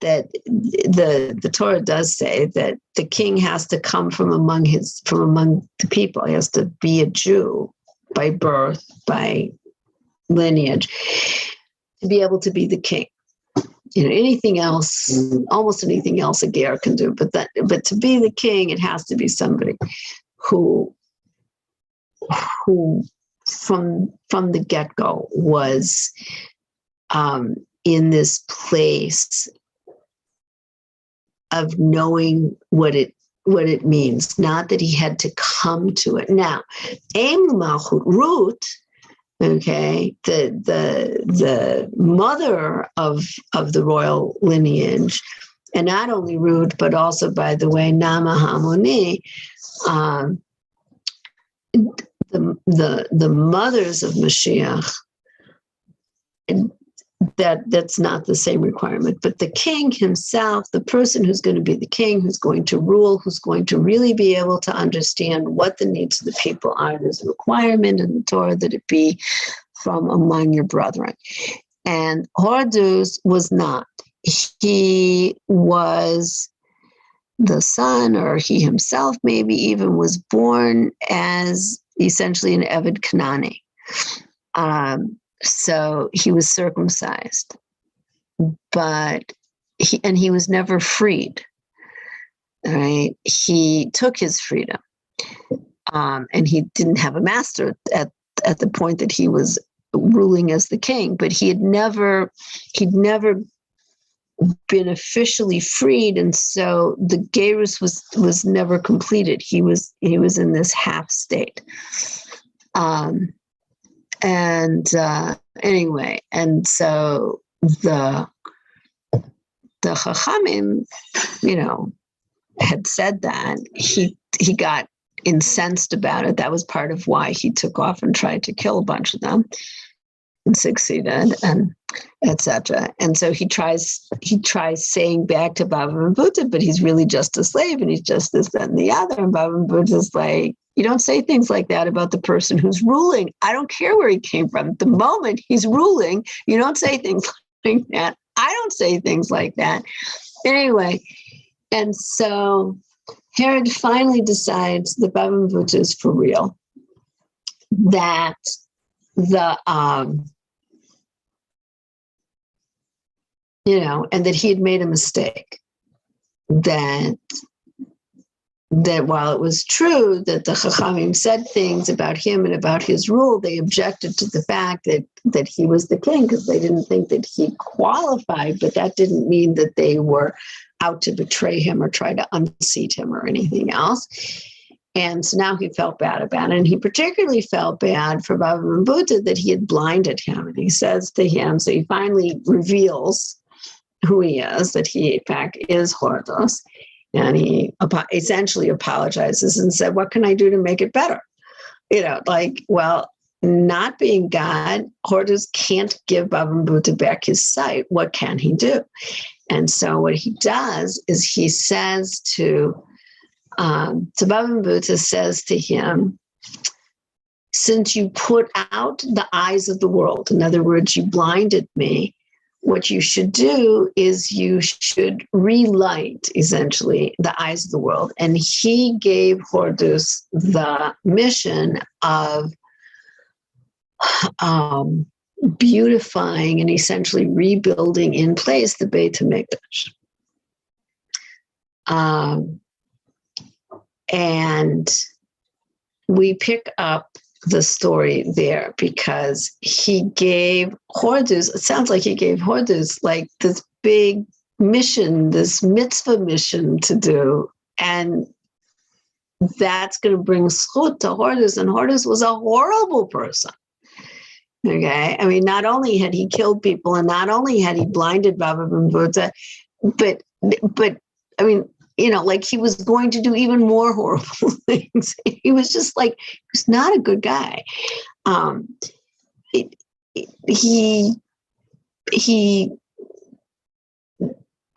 that the Torah does say that the king has to come from among the people. He has to be a Jew by birth, by lineage, to be able to be the king. Anything else, almost anything else a ger can do, but to be the king, it has to be somebody who from the get-go was in this place of knowing what it means, not that he had to come to it. Now, Aim Malchut Ruth, okay, the mother of the royal lineage, and not only Ruth, but also, by the way, Nama Hamoni, the mothers of Mashiach. That's not the same requirement, but the king himself, the person who's going to be the king, who's going to rule, who's going to really be able to understand what the needs of the people are. There's a requirement in the Torah that it be from among your brethren. And Horus was not. He was the son, or he himself maybe even was born as essentially an Eved Kanani. So he was circumcised, but he was never freed. Right? He took his freedom, and he didn't have a master at the point that he was ruling as the king. But he'd never been officially freed, and so the gerus was never completed. He was in this half state. Anyway, and so the Chachamim, had said that he got incensed about it. That was part of why he took off and tried to kill a bunch of them and succeeded, and etc. And so he tries saying back to Baba Buddha, but he's really just a slave, and he's just this, that, and the other. And Baba Buddha's like, you don't say things like that about the person who's ruling. I don't care where he came from. The moment he's ruling, you don't say things like that. I don't say things like that. Anyway, and so Herod finally decides that Baba Buddha is for real, that and that he had made a mistake, that while it was true that the Chachamim said things about him and about his rule, they objected to the fact that he was the king because they didn't think that he qualified, but that didn't mean that they were out to betray him or try to unseat him or anything else. And so now he felt bad about it. And he particularly felt bad for Baba Buddha that he had blinded him. And he says to him, so he finally reveals who he is, that he in fact is Horus. And he essentially apologizes and said, what can I do to make it better? Not being God, Horus can't give Baba Buddha back his sight. What can he do? And so what he does is he says to Baba Buddha says to him, since you put out the eyes of the world, in other words, you blinded me, what you should do is you should relight, essentially, the eyes of the world. And he gave Horus the mission of beautifying and essentially rebuilding in place the Beit HaMikdash. And we pick up the story there because he gave Horus, it sounds like he gave Horus like this big mission, this mitzvah mission to do. And that's going to bring schut to Horus. And Horus was a horrible person. Okay. I mean, not only had he killed people and not only had he blinded Baba Buddha, but I mean, like he was going to do even more horrible things. He was just like, he was not a good guy. He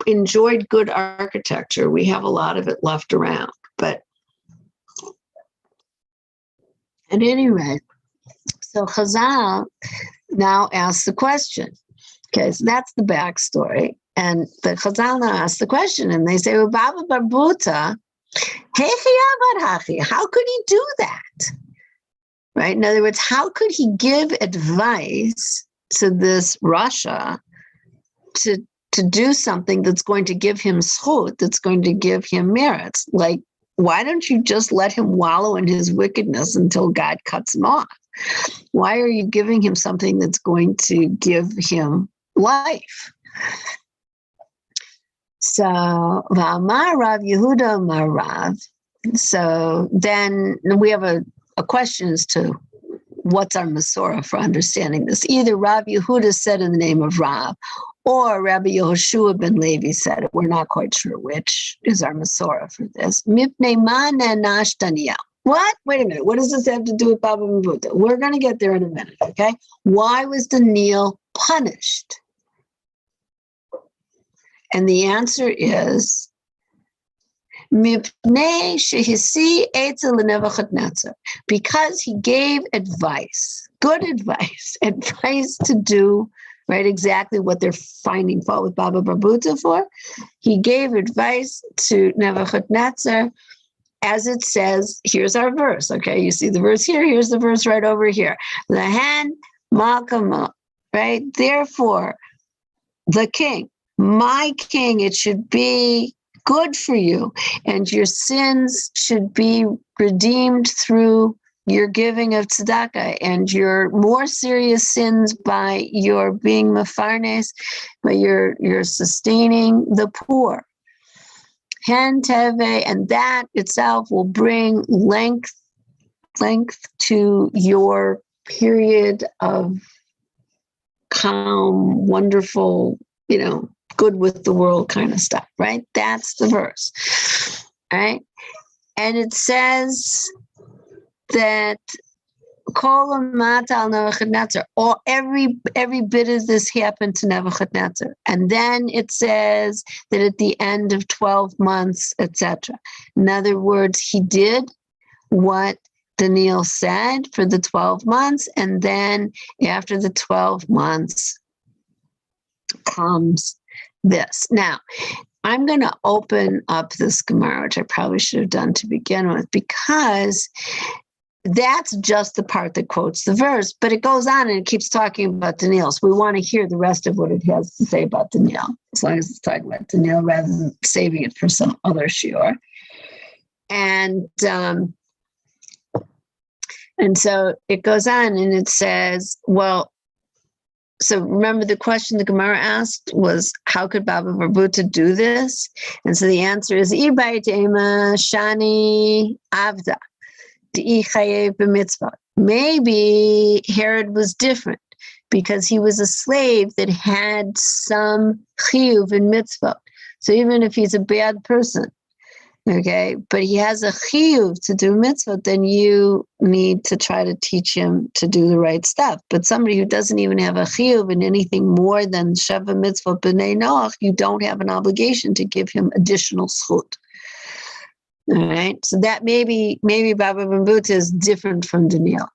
enjoyed good architecture. We have a lot of it left around, but at any rate, so Chazal now asks the question. Okay, so that's the backstory. And the Chazal now asks the question, and they say, well, Baba Barbuta, how could he do that? Right? In other words, how could he give advice to this Rasha to do something that's going to give him schut, that's going to give him merits? Like, why don't you just let him wallow in his wickedness until God cuts him off? Why are you giving him something that's going to give him life? So, V'amar Rav Yehuda Amar Rav. So then we have a question as to what's our Masorah for understanding this. Either Rav Yehuda said in the name of Rav, or Rabbi Yehoshua ben Levi said it. We're not quite sure which is our Masorah for this. Mipnei man nash Daniel. What? Wait a minute. What does this have to do with Baba Mabuta? We're going to get there in a minute, okay? Why was Daniel punished? And the answer is, because he gave advice, good advice to do right exactly what they're finding fault with Baba Barbuta for. He gave advice to Nebuchadnezzar, as it says. Here's our verse. Okay, you see the verse here. Here's the verse right over here. Lahan Malkama, right? Therefore, the king, my king, it should be good for you, and your sins should be redeemed through your giving of tzedakah, and your more serious sins by your being mefarnes, by your sustaining the poor. Hen teve, and that itself will bring length to your period of calm, wonderful, good with the world kind of stuff, right? That's the verse, right? And it says that or every bit of this happened to Nebuchadnezzar. And then it says that at the end of 12 months, etc. In other words, he did what Daniel said for the 12 months. And then after the 12 months comes this. Now, I'm going to open up this Gemara, which I probably should have done to begin with, because that's just the part that quotes the verse, but it goes on and it keeps talking about Daniel. So we want to hear the rest of what it has to say about Daniel, as long as it's talking about Daniel rather than saving it for some other shiur. And so it goes on and it says, well, so remember the question the Gemara asked was, how could Baba Barbuta do this? And so the answer is, Shani Avda. Maybe Herod was different because he was a slave that had some chiyuv in mitzvah. So even if he's a bad person, okay, but he has a chiyuv to do mitzvah, then you need to try to teach him to do the right stuff. But somebody who doesn't even have a chiyuv in anything more than sheva mitzvah b'nei noach, you don't have an obligation to give him additional schut. All right, so that maybe Baba Barbuta is different from Daniel.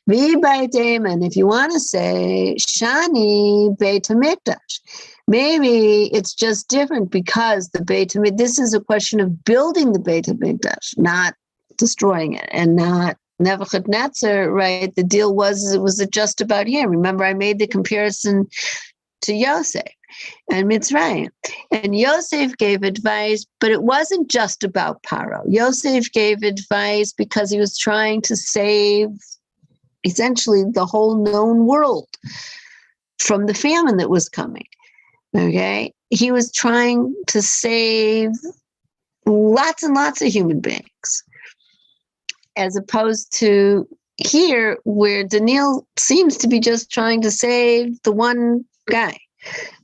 And if you want to say Shani Beit HaMikdash, maybe it's just different because the Beit HaMikdash, this is a question of building the Beit HaMikdash, not destroying it, and not Nebuchadnezzar, right? The deal was just about him. Remember, I made the comparison to Yosef and Mitzrayim. And Yosef gave advice, but it wasn't just about Paro. Yosef gave advice because he was trying to save essentially the whole known world from the famine that was coming. Okay? He was trying to save lots and lots of human beings, as opposed to here where Daniel seems to be just trying to save the one guy.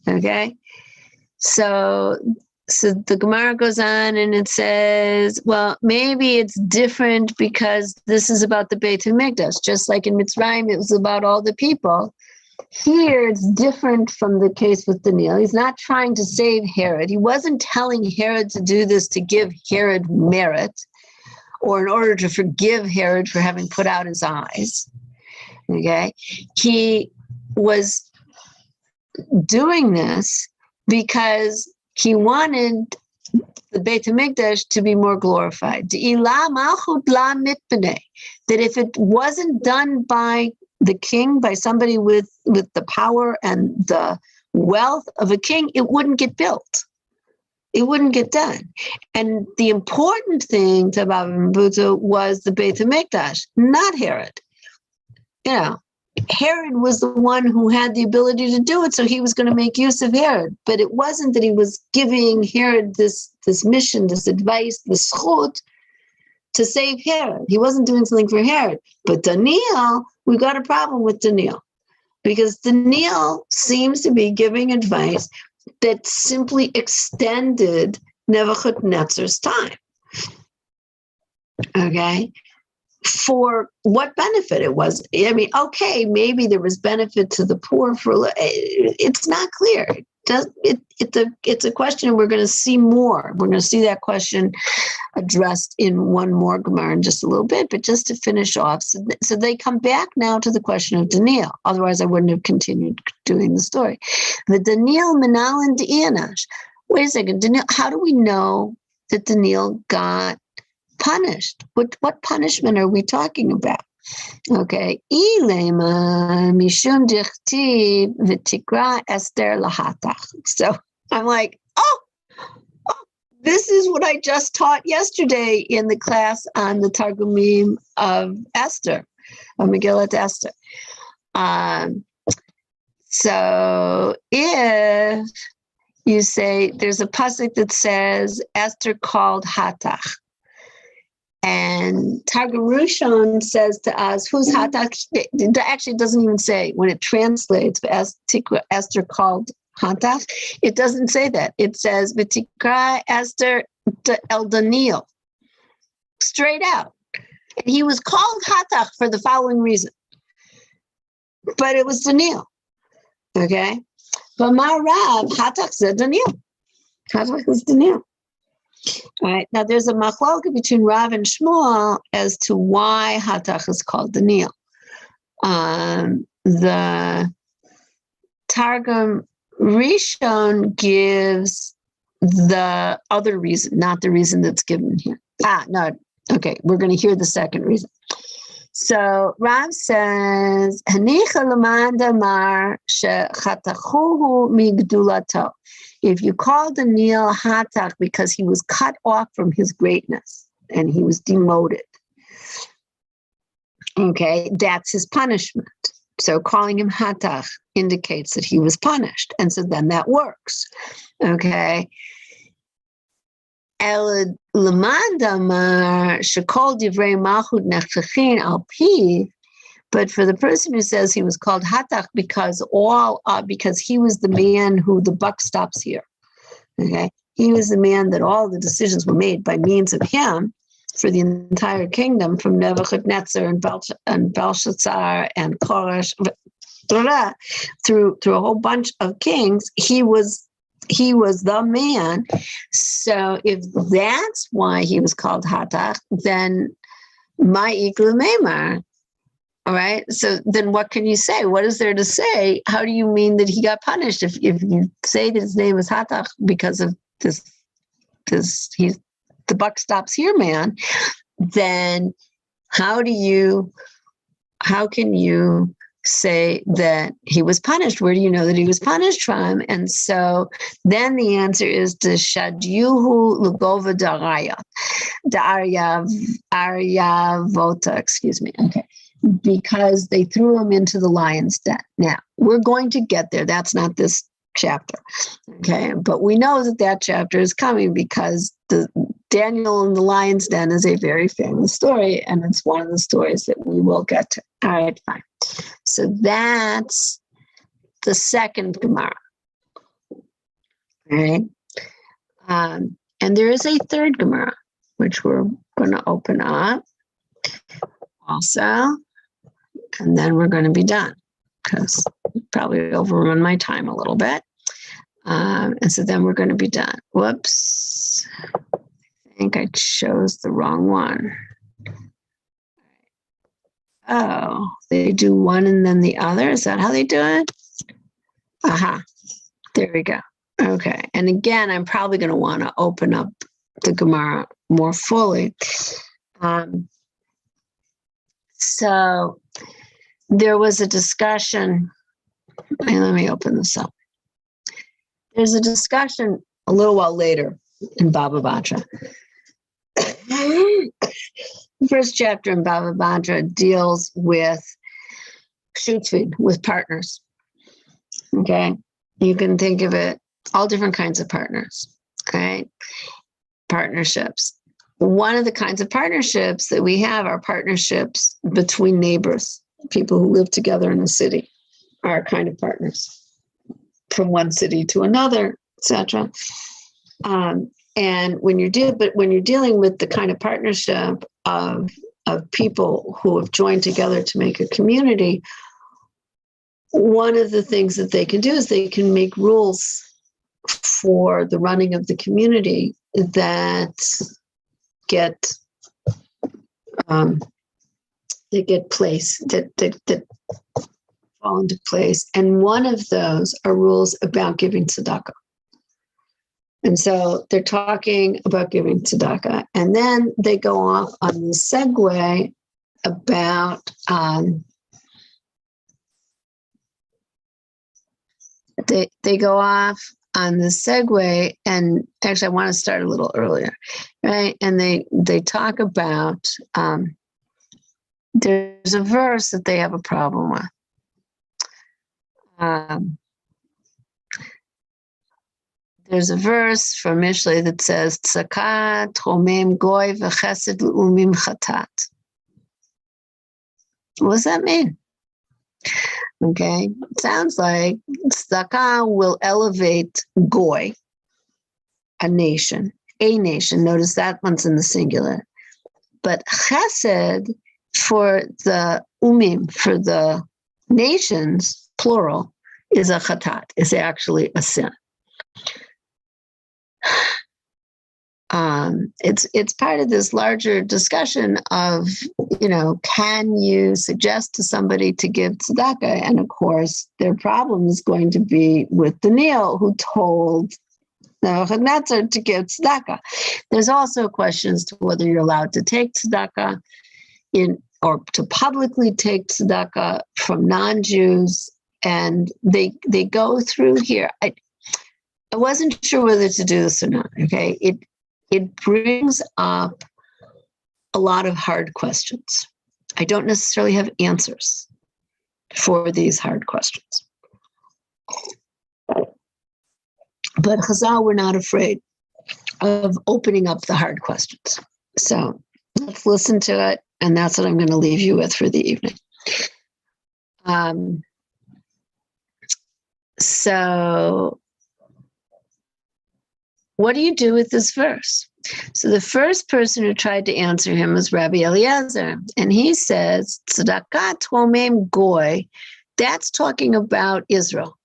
Okay, so So the Gemara goes on and it says, well, maybe it's different because this is about the Beit HaMikdash. Just like in Mitzrayim, it was about all the people. Here, it's different from the case with Daniel. He's not trying to save Herod. He wasn't telling Herod to do this to give Herod merit or in order to forgive Herod for having put out his eyes. Okay? He was doing this because he wanted the Beit HaMikdash to be more glorified. That if it wasn't done by the king, by somebody with the power and the wealth of a king, it wouldn't get built. It wouldn't get done. And the important thing to Baba Mbutu was the Beit HaMikdash, not Herod. You know, Herod was the one who had the ability to do it, so he was going to make use of Herod. But it wasn't that he was giving Herod this mission, this advice, this schut to save Herod. He wasn't doing something for Herod. But Daniel, we got a problem with Daniel because Daniel seems to be giving advice that simply extended Nebuchadnezzar's time. Okay? For what benefit it was. I mean, okay, maybe there was benefit to the poor. It's not clear. It's a question we're going to see more. We're going to see that question addressed in one more Gemara in just a little bit, but just to finish off. So they come back now to the question of Daniel. Otherwise, I wouldn't have continued doing the story. The Daniel Menal and Dianash. Wait a second, Daniel, how do we know that Daniel got punished? What punishment are we talking about? Okay. Ilema mishum dichtiv v'tikra Esther lahatach. So I'm like, oh, this is what I just taught yesterday in the class on the Targumim of Esther, of Megillat Esther. So if you say, there's a pasuk that says Esther called Hatach, and Targum Rishon says to us, who's Hatach? It actually doesn't even say, when it translates, Esther called Hatach, it doesn't say that. It says, V'tikra Esther el Daniel. Straight out. And he was called Hatach for the following reason. But it was Daniel. Okay? But my Rav, Hatach said Daniel. Hatach was Daniel. All right. Now there's a machloka between Rav and Shmuel as to why Hatach is called Daniel. The Targum Rishon gives the other reason, not the reason that's given here. No. Okay, we're going to hear the second reason. So Rav says, if you call Daniel Hatach because he was cut off from his greatness and he was demoted, okay, that's his punishment. So calling him Hatach indicates that he was punished. And so then that works. Okay. But for the person who says he was called Hatach because he was the man who the buck stops here. Okay. He was the man that all the decisions were made by means of him for the entire kingdom, from Nebuchadnezzar and Belshazzar and Koresh, through a whole bunch of kings. He was the man. So if that's why he was called Hatach, then my iklu meimar. All right. So then what can you say? What is there to say? How do you mean that he got punished? If you say that his name is Hatach because of this he's the buck stops here, man, then how can you say that he was punished? Where do you know that he was punished from? And so then the answer is to shadyuhu lugova aryavota, excuse me. Okay. Because they threw him into the lion's den. Now, we're going to get there. That's not this chapter. Okay. But we know that chapter is coming because the Daniel in the lion's den is a very famous story, and it's one of the stories that we will get to. All right, fine. So that's the second Gemara. All right. And there is a third Gemara, which we're going to open up also, and then we're going to be done because probably overrun my time a little bit. And so then we're going to be done. Whoops. I think I chose the wrong one. Oh, they do one and then the other. Is that how they do it? Aha. There we go. Okay. And again, I'm probably going to want to open up the Gemara more fully. So there was a discussion. Let me open this up. There's a discussion a little while later in Baba Batra. The first chapter in Baba Batra deals with shutfin, with partners. Okay? You can think of it, all different kinds of partners. Okay? Partnerships. One of the kinds of partnerships that we have are partnerships between neighbors, people who live together in a city are kind of partners from one city to another, etc. And when you're dealing with the kind of partnership of people who have joined together to make a community, one of the things that they can do is they can make rules for the running of the community that get that fall into place. And one of those are rules about giving tzedakah. And so they're talking about giving tzedakah. And then they go off on the segue about they go off on the segue, and actually I want to start a little earlier, right? And they talk about there's a verse that they have a problem with. There's a verse from Mishlei that says, Tzaka tromem goy v'chesed l'umim chatat. What does that mean? Okay, it sounds like tzedakah will elevate goy, a nation. Notice that one's in the singular. But chesed for the umim, for the nations, plural, is a chatat, is actually a sin. It's part of this larger discussion of, can you suggest to somebody to give tzedakah? And of course, their problem is going to be with Daniel, who told Nebuchadnezzar to give tzedakah. There's also questions to whether you're allowed to take tzedakah or to publicly take tzedakah from non-Jews. And they go through here. I wasn't sure whether to do this or not. Okay, it brings up a lot of hard questions. I don't necessarily have answers for these hard questions. But Chazal were not afraid of opening up the hard questions. So let's listen to it, and that's what I'm going to leave you with for the evening. So what do you do with this verse? So the first person who tried to answer him was Rabbi Eliezer, and he says, Tzedakah tromem goy, that's talking about Israel.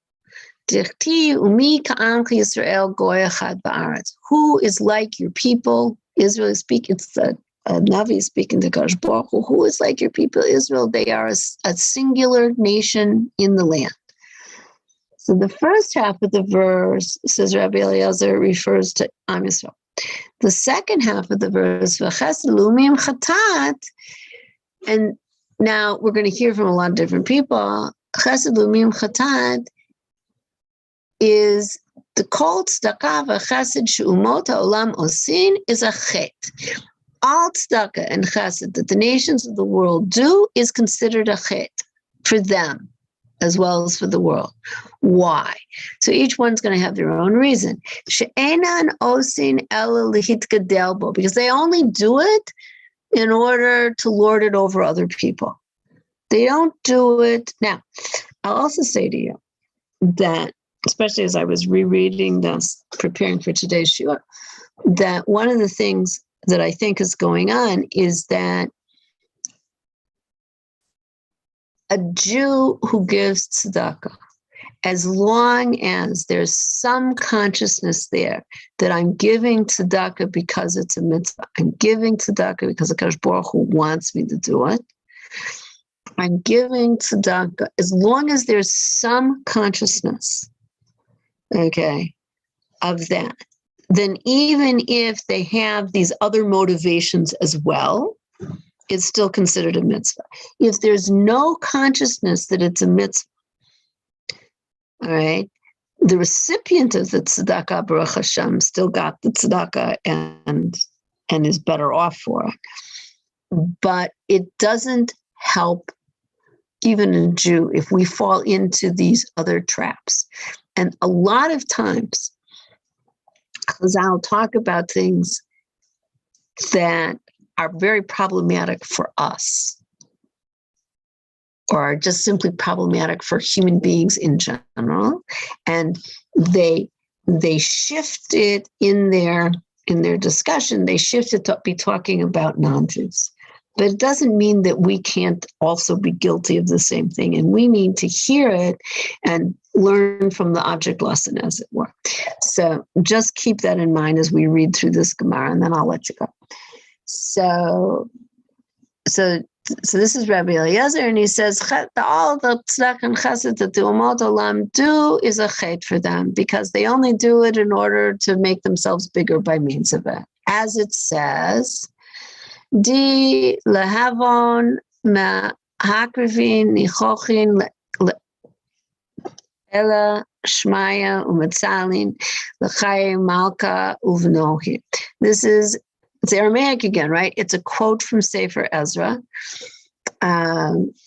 Dichti umi ka'am Yisrael goy echad ba'aretz. Who is like your people? Israel is speaking, it's the Navi speaking to Kadosh Baruch Hu. Who is like your people, Israel? They are a singular nation in the land. So the first half of the verse, says Rabbi Eliezer, refers to Am Yisrael. The second half of the verse, v'chesed l'umim chatat, and now we're going to hear from a lot of different people, chesed l'umim chatat is the kol tzedakah v'chesed she'umot ha'olam osin is a chet. All tzedakah and chesed that the nations of the world do is considered a chet for them, as well as for the world. Why? So each one's going to have their own reason. She'enan osin ela lihitgadel bo, because they only do it in order to lord it over other people. They don't do it. Now, I'll also say to you that especially as I was rereading this, preparing for today's shiur, that one of the things that I think is going on is that a Jew who gives tzedakah, as long as there's some consciousness there that I'm giving tzedakah because it's a mitzvah, I'm giving tzedakah because HaKadosh Baruch Hu wants me to do it, I'm giving tzedakah, as long as there's some consciousness, okay, of that, then even if they have these other motivations as well, it's still considered a mitzvah. If there's no consciousness that it's a mitzvah, all right, the recipient of the tzedakah, Baruch Hashem, still got the tzedakah and is better off for it. But it doesn't help even a Jew if we fall into these other traps. And a lot of times, Chazal talk about things that are very problematic for us, or are just simply problematic for human beings in general, and they shift it in their discussion. They shift it to be talking about non-Jews, but it doesn't mean that we can't also be guilty of the same thing, and we need to hear it and learn from the object lesson, as it were. So just keep that in mind as we read through this Gemara, and then I'll let you go. So this is Rabbi Eliezer, and he says all the tzedakah and chesed that the umot olam do is a chet for them, because they only do it in order to make themselves bigger by means of it. As it says, Di lehavon ma hakrivin nichochin ela shmaya umetzalin l'chay malka uvnohi. It's Aramaic again, right? It's a quote from Sefer Ezra,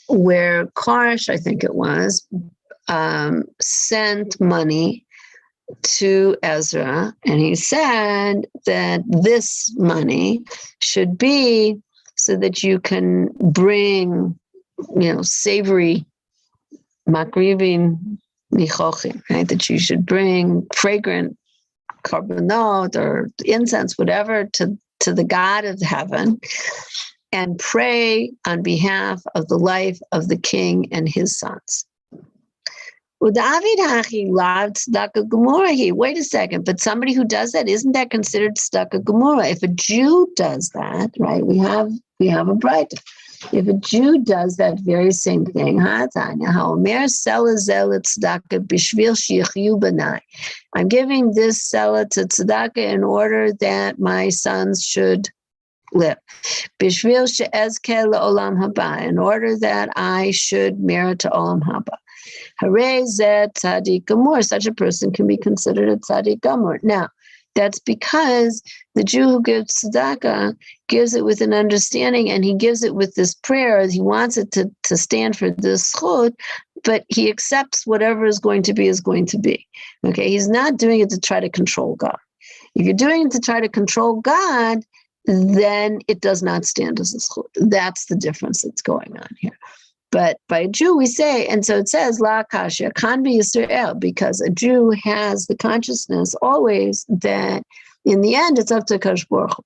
where Koresh, I think it was, sent money to Ezra, and he said that this money should be so that you can bring, savory makrivin nichochim, right? That you should bring fragrant carbonot or incense, whatever, to the God of heaven, and pray on behalf of the life of the king and his sons. Wait a second, but somebody who does that, isn't that considered tzedakah gemura? If a Jew does that, right, we have a bright. If a Jew does that very same thing, I'm giving this selah to tzedakah in order that my sons should live. In order that I should merit to olam haba. Such a person can be considered a tzaddik gamur. Now, that's because the Jew who gives tzedakah gives it with an understanding, and he gives it with this prayer. He wants it to stand for this zchut, but he accepts whatever is going to be is going to be. Okay, he's not doing it to try to control God. If you're doing it to try to control God, then it does not stand as a zchut. That's the difference that's going on here. But by a Jew, we say, and so it says, La kasha, kan be Yisrael, because a Jew has the consciousness always that in the end, it's up to HaKadosh Baruch Hu.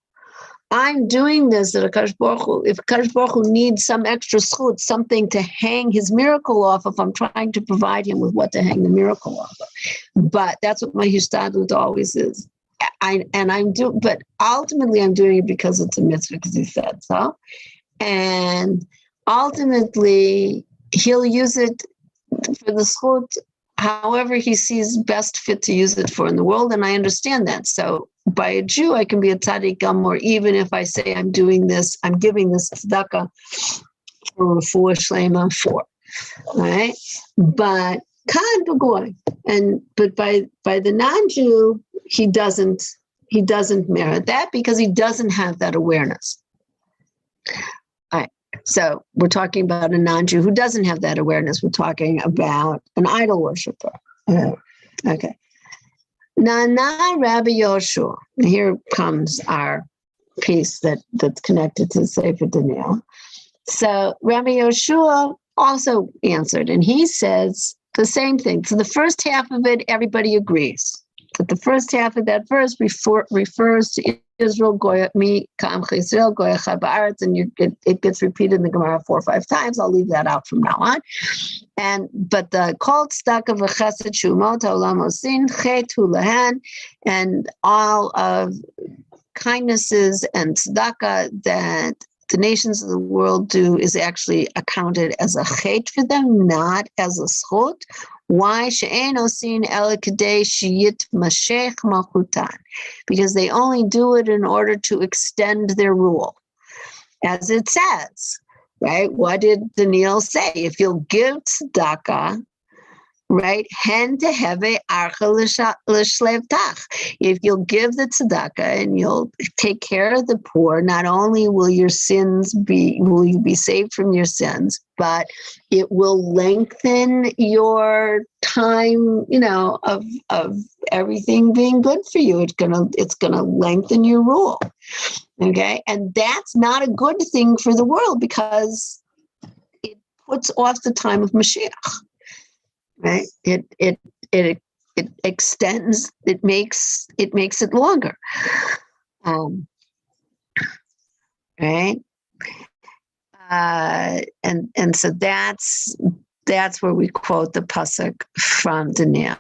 I'm doing this that HaKadosh Baruch Hu, if HaKadosh Baruch Hu needs some extra zchut, something to hang his miracle off of, I'm trying to provide him with what to hang the miracle off of. But that's what my hishtadlut always is. But ultimately I'm doing it because it's a mitzvah, because he said so. And ultimately, he'll use it for the zchut however he sees best fit to use it for in the world, and I understand that. So by a Jew, I can be a tzaddik gamur, even if I say I'm doing this, I'm giving this tzedakah for refuah shlema for, right? But kan b'goy, but by the non-Jew, he doesn't merit that because he doesn't have that awareness. All right. So we're talking about a non-Jew who doesn't have that awareness. We're talking about an idol worshiper. Okay. Nana Rabbi Yoshua. Here comes our piece that's connected to Sefer Daniel. So Rabbi Yoshua also answered, and he says, the same thing. So the first half of it, everybody agrees. But the first half of that verse refers to Israel, Goya, me, Ka'amcha Israel, Goya Ba'aretz, and it gets repeated in the Gemara 4 or 5 times. I'll leave that out from now on. But the called tzedakah v'chesed shumot ha'olam osin chetu lehen, and all of kindnesses and tzedakah that the nations of the world do is actually accounted as a chet for them, not as a schot. Why? She'ein osin el kedei sheyit mashech malchutan, because they only do it in order to extend their rule, as it says, right? What did Daniel say? If you'll give tzedakah, right? Hen teheve archa l'shlevtach. If you'll give the tzedakah and you'll take care of the poor, not only will you be saved from your sins, but it will lengthen your time, of everything being good for you. It's gonna lengthen your rule. Okay, and that's not a good thing for the world because it puts off the time of Mashiach. Right? It extends. It makes it longer. Right? And so that's where we quote the pasuk from Daniel.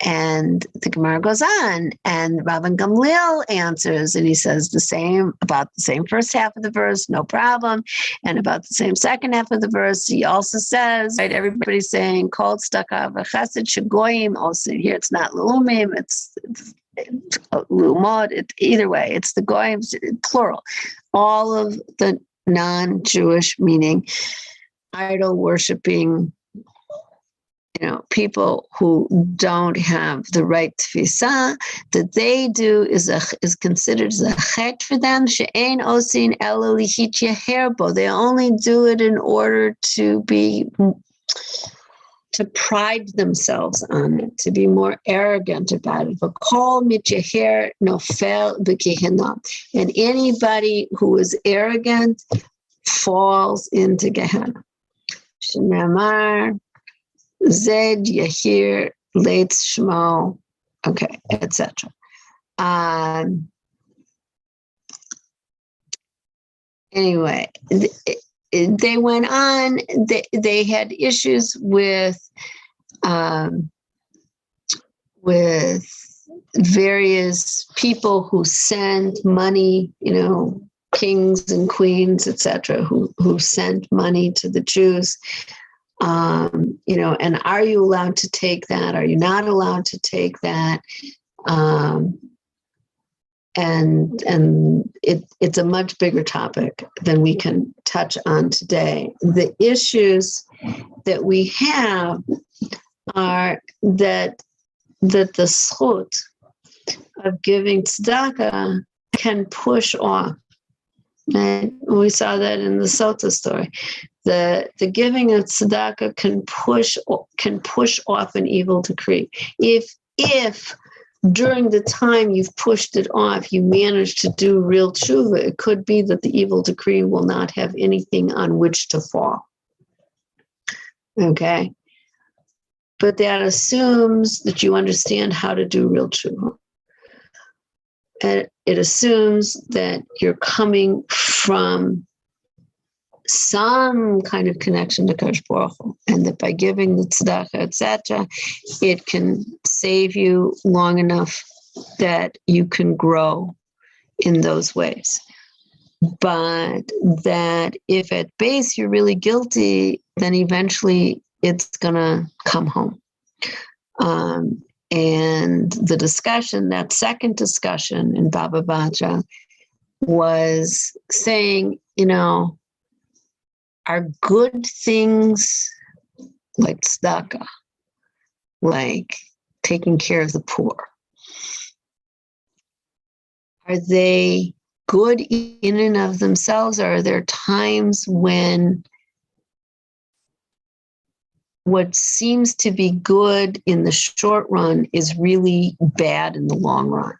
And the Gemara goes on, and Rabban Gamliel answers, and he says about the same first half of the verse, no problem, and about the same second half of the verse, he also says, right? Everybody's saying, "Called tzedakah v'chesed shagoyim." Also, here it's not lumim, it's lumot. Either way, it's the goyim, plural. All of the non-Jewish, meaning idol worshiping, people who don't have the right tefisa, that they do is considered as a chet for them. She'ein osin ela lihityaher bo. They only do it in order to pride themselves on it, to be more arrogant about it. V'kol mityaher nofel b'gehinnom. And anybody who is arrogant falls into Gehenna. Shnamar Zed Yahir Leitz Shmo, okay, etc. Anyway, they went on. They had issues with various people who sent money, kings and queens, etc., who sent money to the Jews. And are you allowed to take that? Are you not allowed to take that? And it's a much bigger topic than we can touch on today. The issues that we have are that the schut of giving tzedakah can push off. Right? We saw that in the Sota story. The giving of tzedakah can push off an evil decree. If during the time you've pushed it off, you manage to do real tshuva, it could be that the evil decree will not have anything on which to fall. Okay? But that assumes that you understand how to do real tshuva. And it assumes that you're coming from some kind of connection to Kadosh Baruch Hu, and that by giving the tzedakah, etc., it can save you long enough that you can grow in those ways. But that if at base you're really guilty, then eventually it's gonna come home. And the discussion, that second discussion in Baba Batra, was saying, are good things like tzedakah, like taking care of the poor, are they good in and of themselves, or are there times when what seems to be good in the short run is really bad in the long run?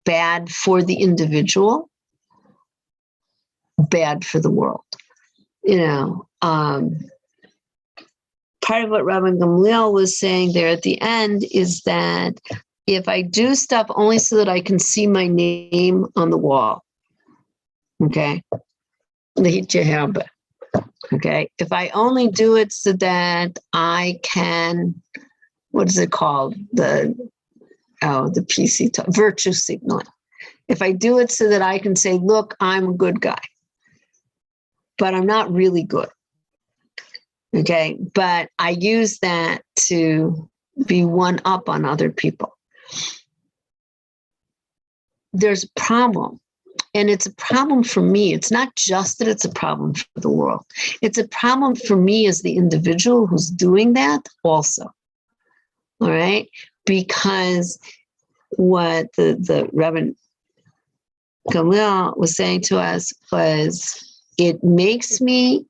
Bad for the individual, bad for the world. Part part of what Rabbi Gamliel was saying there at the end is that if I do stuff only so that I can see my name on the wall, okay, okay, if I only do it so that I can, what is it called? The PC talk, virtue signaling. If I do it so that I can say, look, I'm a good guy, but I'm not really good. Okay, but I use that to be one up on other people. There's a problem, and it's a problem for me. It's not just that it's a problem for the world. It's a problem for me as the individual who's doing that also. All right, because what the Reverend Gamliel was saying to us was, it makes me,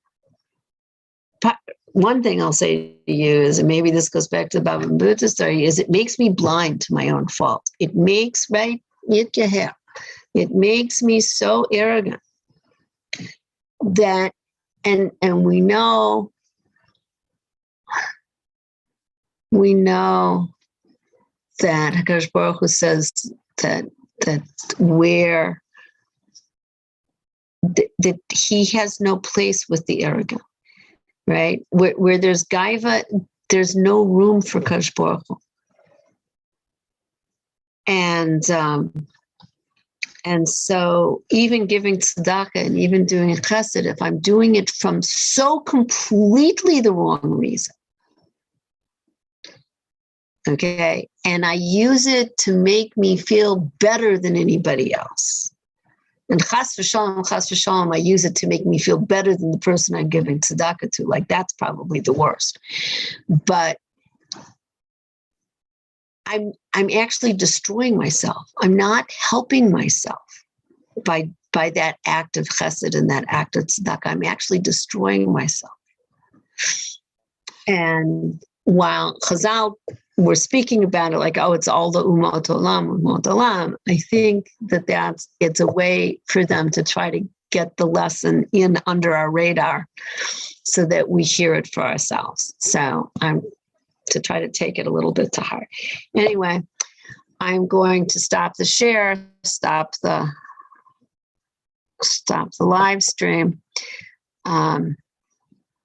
one thing I'll say to you is, and maybe this goes back to the Baba Buddha story, is it makes me blind to my own fault. It makes, right, it makes me so arrogant that, and we know that HaKadosh Baruch Hu says that where that he has no place with the arrogant. Right? Where there's gaiva, there's no room for Kadosh Baruch Hu. And so even giving tzedakah and even doing chesed, if I'm doing it from so completely the wrong reason, okay, and I use it to make me feel better than anybody else, and chas v'shalom, I use it to make me feel better than the person I'm giving tzedakah to. Like, that's probably the worst. But I'm actually destroying myself. I'm not helping myself by that act of chesed and that act of tzedakah. I'm actually destroying myself. And while Chazal were speaking about it like, oh, it's all the umot olam, I think it's a way for them to try to get the lesson in under our radar so that we hear it for ourselves. So I'm to try to take it a little bit to heart. Anyway, I'm going to stop the share, stop the live stream.